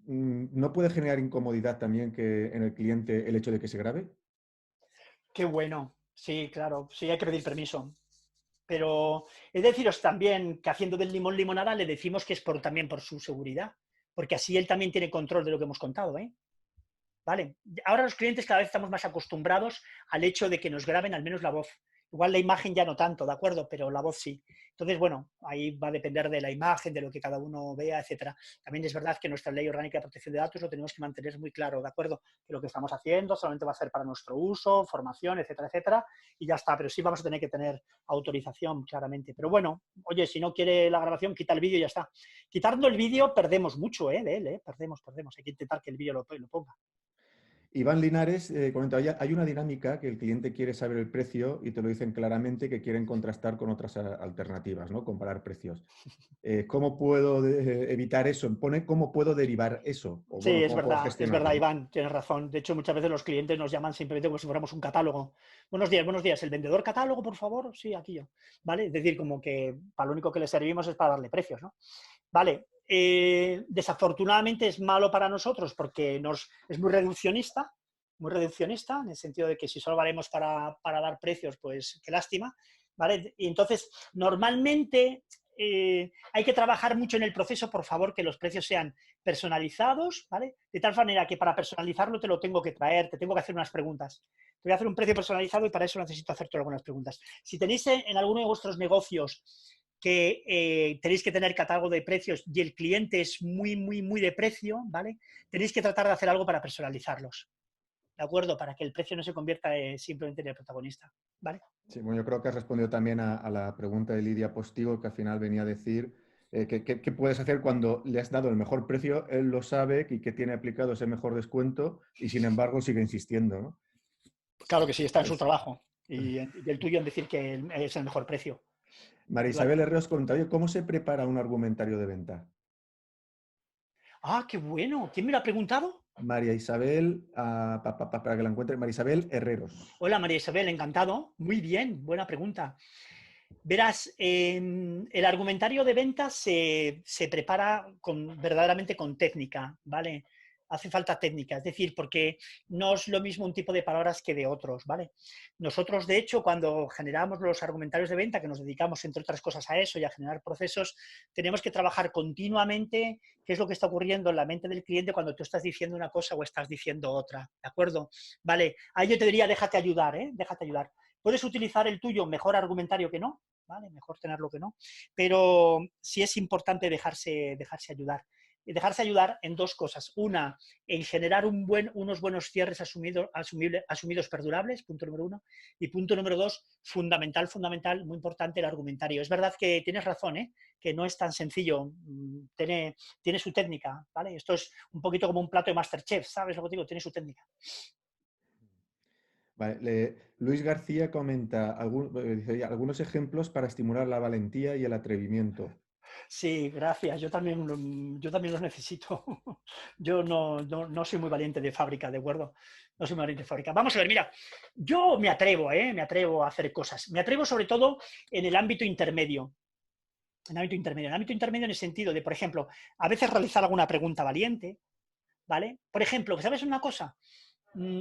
¿no puede generar incomodidad también que en el cliente el hecho de que se grabe? Qué bueno. Sí, claro. Sí, hay que pedir permiso. Pero es deciros también que haciendo del limón limonada le decimos que es también por su seguridad. Porque así él también tiene control de lo que hemos contado, ¿eh? ¿Vale? Ahora los clientes cada vez estamos más acostumbrados al hecho de que nos graben al menos la voz. Igual la imagen ya no tanto, ¿de acuerdo? Pero la voz sí. Entonces, bueno, ahí va a depender de la imagen, de lo que cada uno vea, etcétera. También es verdad que nuestra ley orgánica de protección de datos lo tenemos que mantener muy claro, ¿de acuerdo? Que lo que estamos haciendo solamente va a ser para nuestro uso, formación, etcétera, etcétera, y ya está. Pero sí vamos a tener que tener autorización, claramente. Pero bueno, oye, si no quiere la grabación, quita el vídeo y ya está. Quitando el vídeo perdemos mucho, de él, perdemos. Hay que intentar que el vídeo lo ponga. Iván Linares comenta, hay una dinámica que el cliente quiere saber el precio y te lo dicen claramente que quieren contrastar con otras alternativas, ¿no? Comparar precios. ¿Cómo puedo evitar eso? Pone cómo puedo derivar eso. O, Sí, bueno, es cómo puedo verdad, gestionarlo. Iván, tienes razón. De hecho, muchas veces los clientes nos llaman simplemente como si fuéramos un catálogo. Buenos días, ¿el vendedor catálogo, por favor? Sí, aquí yo. ¿Vale? Es decir, como que para lo único que le servimos es para darle precios, ¿no? Vale, desafortunadamente es malo para nosotros porque es muy reduccionista en el sentido de que si solo valemos para dar precios, pues qué lástima, ¿vale? Y entonces, normalmente hay que trabajar mucho en el proceso, por favor, que los precios sean personalizados, ¿vale? De tal manera que para personalizarlo te lo tengo que traer, te tengo que hacer unas preguntas. Te voy a hacer un precio personalizado y para eso necesito hacerte algunas preguntas. Si tenéis en alguno de vuestros negocios que tenéis que tener catálogo de precios y el cliente es muy, muy, muy de precio, ¿vale? Tenéis que tratar de hacer algo para personalizarlos, ¿de acuerdo? Para que el precio no se convierta simplemente en el protagonista, ¿vale? Sí, bueno, yo creo que has respondido también a la pregunta de Lidia Postigo, que al final venía a decir ¿qué puedes hacer cuando le has dado el mejor precio? Él lo sabe y que tiene aplicado ese mejor descuento y sin embargo sigue insistiendo, ¿no? Claro que sí, está en su trabajo y el tuyo en decir que es el mejor precio. María Isabel Herreros comenta, oye, ¿cómo se prepara un argumentario de venta? ¡Ah, qué bueno! ¿Quién me lo ha preguntado? María Isabel, para que la encuentre, María Isabel Herreros. Hola, María Isabel, encantado. Muy bien, buena pregunta. Verás, el argumentario de ventas se prepara verdaderamente con técnica, ¿vale? Hace falta técnica, es decir, porque no es lo mismo un tipo de palabras que de otros, ¿vale? Nosotros, de hecho, cuando generamos los argumentarios de venta, que nos dedicamos, entre otras cosas, a eso y a generar procesos, tenemos que trabajar continuamente qué es lo que está ocurriendo en la mente del cliente cuando tú estás diciendo una cosa o estás diciendo otra, ¿de acuerdo? Vale, ahí yo te diría, déjate ayudar, ¿eh? Déjate ayudar. Puedes utilizar el tuyo mejor argumentario que no, ¿vale? Mejor tenerlo que no, pero sí es importante dejarse ayudar. Y dejarse ayudar en dos cosas. Una, en generar unos buenos cierres asumidos perdurables, punto número uno. Y punto número dos, fundamental, muy importante, el argumentario. Es verdad que tienes razón, ¿eh? Que no es tan sencillo, tiene su técnica, ¿vale? Esto es un poquito como un plato de MasterChef, ¿sabes lo que digo? Tiene su técnica. Vale, Luis García comenta dice, algunos ejemplos para estimular la valentía y el atrevimiento. Sí, gracias. Yo también los necesito. Yo no soy muy valiente de fábrica, ¿de acuerdo? No soy muy valiente de fábrica. Vamos a ver, mira, yo me atrevo a hacer cosas. Me atrevo sobre todo en el ámbito intermedio. En el ámbito intermedio en el sentido de, por ejemplo, a veces realizar alguna pregunta valiente, ¿vale? Por ejemplo, ¿sabes una cosa?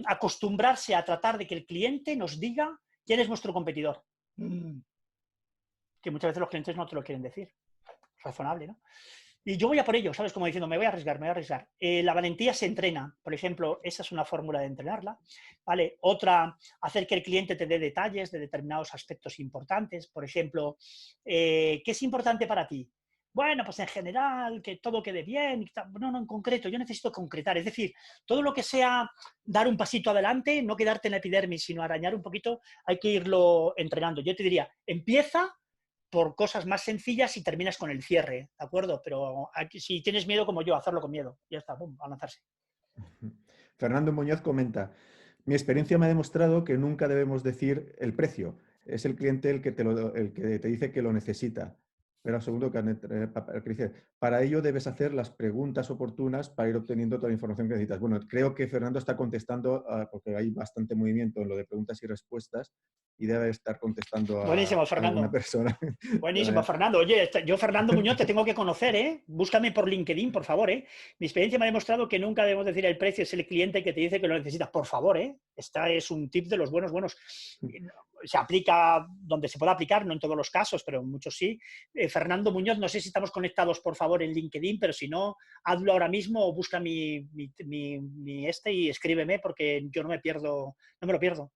Acostumbrarse a tratar de que el cliente nos diga quién es nuestro competidor. Que muchas veces los clientes no te lo quieren decir. Razonable, ¿no? Y yo voy a por ello, ¿sabes? Como diciendo, me voy a arriesgar. La valentía se entrena, por ejemplo, esa es una fórmula de entrenarla, ¿vale? Otra, hacer que el cliente te dé detalles de determinados aspectos importantes, por ejemplo, ¿qué es importante para ti? Bueno, pues en general, que todo quede bien. No, en concreto, yo necesito concretar. Es decir, todo lo que sea dar un pasito adelante, no quedarte en la epidermis, sino arañar un poquito, hay que irlo entrenando. Yo te diría, empieza por cosas más sencillas y terminas con el cierre, ¿de acuerdo? Pero aquí, si tienes miedo como yo, hacerlo con miedo. Ya está, pum, a lanzarse. Fernando Muñoz comenta, mi experiencia me ha demostrado que nunca debemos decir el precio. Es el cliente el que te dice que lo necesita. Pero segundo, que dice, para ello debes hacer las preguntas oportunas para ir obteniendo toda la información que necesitas. Bueno, creo que Fernando está contestando, porque hay bastante movimiento en lo de preguntas y respuestas, y debe estar contestando a Buenísimo, alguna Fernando. persona. Buenísimo, Fernando. Oye, yo, Fernando Muñoz, te tengo que conocer, ¿eh? Búscame por LinkedIn, por favor, ¿eh? Mi experiencia me ha demostrado que nunca debemos decir el precio, es el cliente que te dice que lo necesitas. Por favor, ¿eh? Esta es un tip de los buenos. Se aplica donde se pueda aplicar, no en todos los casos, pero en muchos sí. Fernando Muñoz, no sé si estamos conectados, por favor, en LinkedIn, pero si no, hazlo ahora mismo o busca mi y escríbeme porque yo no me lo pierdo.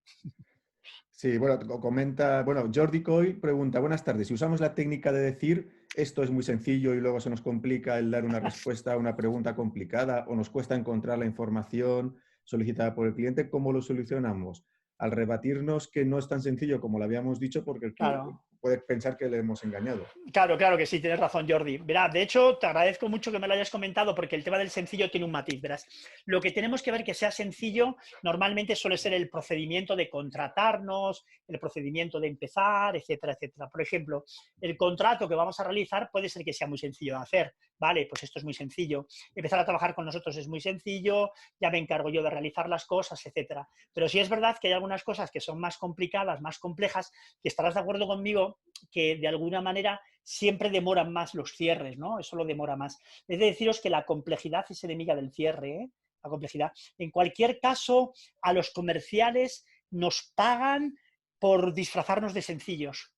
Sí, bueno, comenta, bueno, Jordi Coy pregunta, buenas tardes, si usamos la técnica de decir esto es muy sencillo y luego se nos complica el dar una respuesta a una pregunta complicada o nos cuesta encontrar la información solicitada por el cliente, ¿cómo lo solucionamos? Al rebatirnos que no es tan sencillo como lo habíamos dicho porque el cliente Claro. puede pensar que le hemos engañado. Claro que sí, tienes razón, Jordi. Verás, de hecho, te agradezco mucho que me lo hayas comentado porque el tema del sencillo tiene un matiz, verás. Lo que tenemos que ver que sea sencillo normalmente suele ser el procedimiento de contratarnos, el procedimiento de empezar, etcétera, etcétera. Por ejemplo, el contrato que vamos a realizar puede ser que sea muy sencillo de hacer. Vale, pues esto es muy sencillo. Empezar a trabajar con nosotros es muy sencillo, ya me encargo yo de realizar las cosas, etcétera. Pero sí es verdad que hay algunas cosas que son más complicadas, más complejas, que estarás de acuerdo conmigo que de alguna manera siempre demoran más los cierres, ¿no? Eso lo demora más. Es de deciros que la complejidad es enemiga del cierre, ¿eh? La complejidad. En cualquier caso, a los comerciales nos pagan por disfrazarnos de sencillos,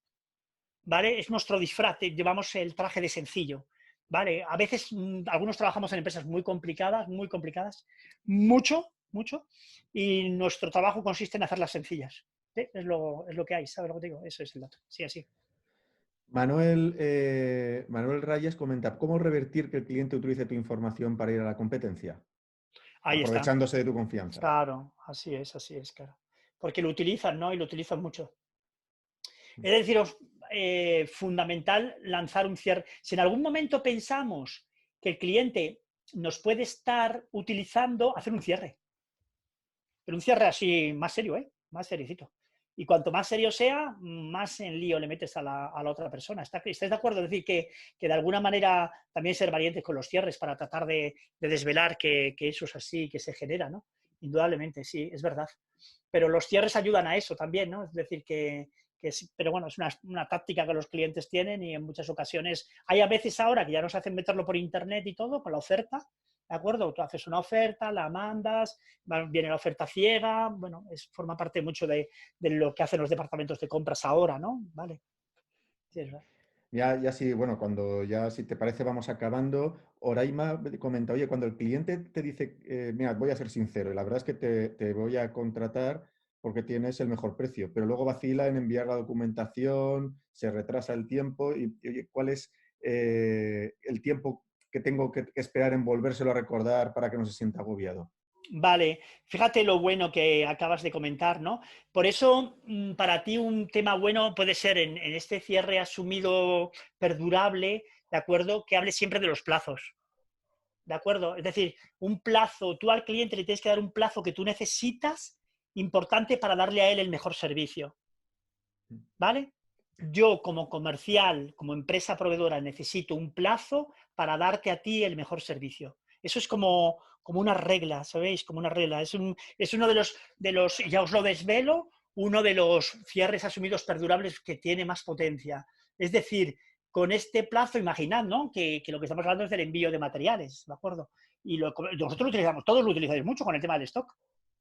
¿vale? Es nuestro disfraz, llevamos el traje de sencillo, ¿vale? A veces algunos trabajamos en empresas muy complicadas, mucho, y nuestro trabajo consiste en hacerlas sencillas. ¿Sí? Es lo que hay, ¿sabes lo que digo? Eso es el dato, sí, así. Manuel Reyes comenta, ¿cómo revertir que el cliente utilice tu información para ir a la competencia? Ahí está. Aprovechándose de tu confianza. Claro, así es, claro. Porque lo utilizan, ¿no? Y lo utilizan mucho. Es decir, fundamental lanzar un cierre. Si en algún momento pensamos que el cliente nos puede estar utilizando, hacer un cierre. Pero un cierre así más serio, ¿eh? Más seriecito. Y cuanto más serio sea, más en lío le metes a la otra persona. ¿Estáis de acuerdo? Es decir, que de alguna manera también ser valientes con los cierres para tratar de desvelar que eso es así, que se genera, ¿no? Indudablemente, sí, es verdad. pero los cierres ayudan a eso también, ¿no? Es decir, pero bueno, es una táctica que los clientes tienen y en muchas ocasiones, hay a veces ahora que ya nos hacen meterlo por internet y todo, con la oferta, ¿de acuerdo? Tú haces una oferta, la mandas, viene la oferta ciega, bueno, forma parte mucho de lo que hacen los departamentos de compras ahora, ¿no? Vale. Sí, es verdad. Ya sí, bueno, cuando ya, si te parece, vamos acabando. Oraima comenta, oye, cuando el cliente te dice, mira, voy a ser sincero, y la verdad es que te voy a contratar porque tienes el mejor precio, pero luego vacila en enviar la documentación, se retrasa el tiempo y oye, ¿cuál es el tiempo que tengo que esperar en volvérselo a recordar para que no se sienta agobiado? Vale, fíjate lo bueno que acabas de comentar, ¿no? Por eso, para ti un tema bueno puede ser en este cierre asumido perdurable, ¿de acuerdo? Que hable siempre de los plazos, ¿de acuerdo? Es decir, un plazo, tú al cliente le tienes que dar un plazo que tú necesitas importante para darle a él el mejor servicio, ¿vale? Yo como comercial, como empresa proveedora, necesito un plazo para darte a ti el mejor servicio. Eso es como una regla, ¿sabéis? Como una regla. Es uno de los, ya os lo desvelo, uno de los cierres asumidos perdurables que tiene más potencia. Es decir, con este plazo, imaginad, ¿no? Que lo que estamos hablando es del envío de materiales, ¿de acuerdo? Y nosotros lo utilizamos, todos lo utilizáis mucho con el tema del stock,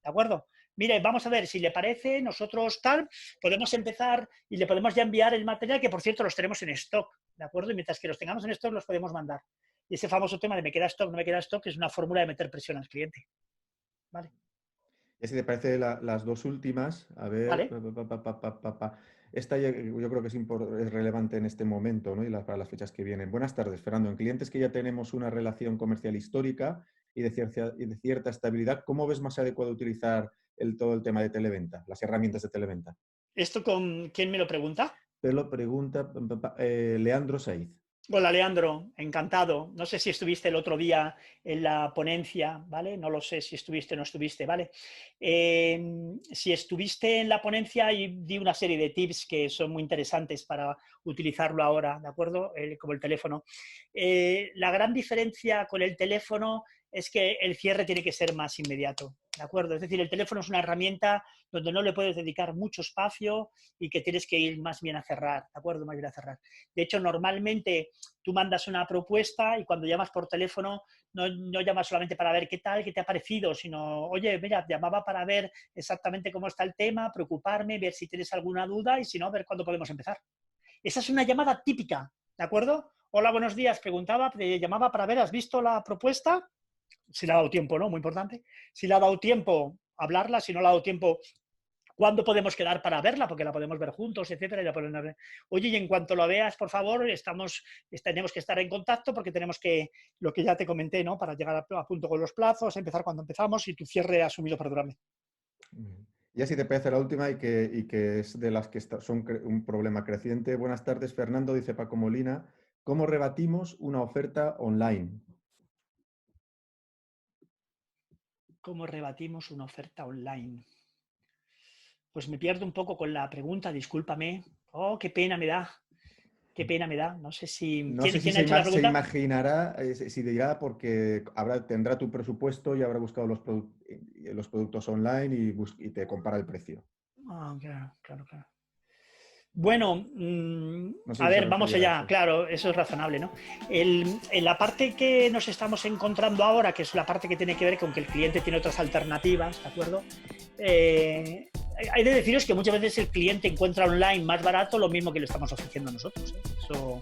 ¿de acuerdo? Mire, vamos a ver, si le parece, nosotros tal, podemos empezar y le podemos ya enviar el material, que por cierto los tenemos en stock, ¿de acuerdo? Y mientras que los tengamos en stock, los podemos mandar. Y ese famoso tema de me queda stock, no me queda stock, es una fórmula de meter presión al cliente. ¿Vale? Y si te parece las dos últimas, a ver, ¿Vale? esta yo creo que es relevante en este momento, ¿no? Y para las fechas que vienen. Buenas tardes, Fernando. En clientes que ya tenemos una relación comercial histórica y de cierta estabilidad, ¿cómo ves más adecuado utilizar todo el tema de televenta, las herramientas de televenta? ¿Esto con quién me lo pregunta? Te lo pregunta Leandro Saiz. Hola, Leandro, encantado. No sé si estuviste el otro día en la ponencia, ¿vale? No lo sé si estuviste o no estuviste, ¿vale? Si estuviste en la ponencia, di una serie de tips que son muy interesantes para utilizarlo ahora, ¿de acuerdo? Como el teléfono. La gran diferencia con el teléfono es que el cierre tiene que ser más inmediato, ¿de acuerdo? Es decir, el teléfono es una herramienta donde no le puedes dedicar mucho espacio y que tienes que ir más bien a cerrar, ¿de acuerdo? Más bien a cerrar. De hecho, normalmente tú mandas una propuesta y cuando llamas por teléfono no llamas solamente para ver qué tal, qué te ha parecido, sino, oye, mira, llamaba para ver exactamente cómo está el tema, preocuparme, ver si tienes alguna duda y si no, ver cuándo podemos empezar. Esa es una llamada típica, ¿de acuerdo? Hola, buenos días, te llamaba para ver, ¿has visto la propuesta? Si le ha dado tiempo, ¿no? Muy importante. Si le ha dado tiempo, hablarla, si no le ha dado tiempo, ¿cuándo podemos quedar para verla? Porque la podemos ver juntos, etcétera. Oye, y en cuanto lo veas, por favor, tenemos que estar en contacto porque tenemos que, lo que ya te comenté, ¿no? Para llegar a punto con los plazos, empezar cuando empezamos y tu cierre asumido perdurable. Ya si te parece la última y que es de las que son un problema creciente. Buenas tardes, Fernando, dice Paco Molina. ¿Cómo rebatimos una oferta online? ¿Cómo rebatimos una oferta online? Pues me pierdo un poco con la pregunta, discúlpame. Oh, qué pena me da. Qué pena me da. No sé si... No sé si ¿Quién ha hecho la se pregunta? imaginará, si dirá porque tendrá tu presupuesto y habrá buscado los productos online y te compara el precio. Ah, claro. Bueno, No sé a si se ver, vamos refería a allá, eso. claro, eso es razonable, ¿no? En la parte que nos estamos encontrando ahora, que es la parte que tiene que ver con que el cliente tiene otras alternativas, ¿de acuerdo? Hay de deciros que muchas veces el cliente encuentra online más barato lo mismo que le estamos ofreciendo nosotros, ¿eh? Eso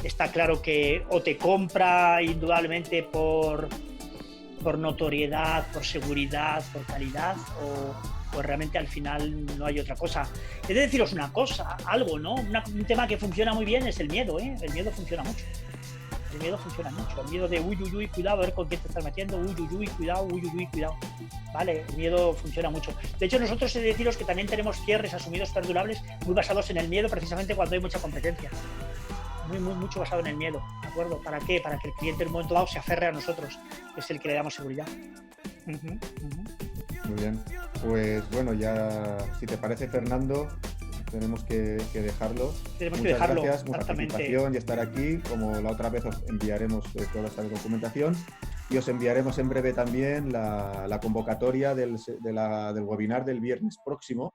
está claro que o te compra indudablemente por notoriedad, por seguridad, por calidad, o realmente al final no hay otra cosa. He de deciros una cosa, algo, ¿no? Un tema que funciona muy bien es el miedo, ¿eh? El miedo funciona mucho. El miedo funciona mucho. El miedo de uy, cuidado, a ver con quién te estás metiendo, uy, cuidado, cuidado. Vale, el miedo funciona mucho. De hecho, nosotros he de deciros que también tenemos cierres asumidos perdurables muy basados en el miedo, precisamente cuando hay mucha competencia. Mucho basado en el miedo, ¿de acuerdo? ¿Para qué? Para que el cliente en un momento dado se aferre a nosotros, que es el que le damos seguridad. Muy bien. Pues bueno, ya si te parece, Fernando, tenemos que dejarlo. Muchas gracias por la participación y estar aquí. Como la otra vez os enviaremos toda esta documentación. y os enviaremos en breve también la convocatoria del webinar del viernes próximo,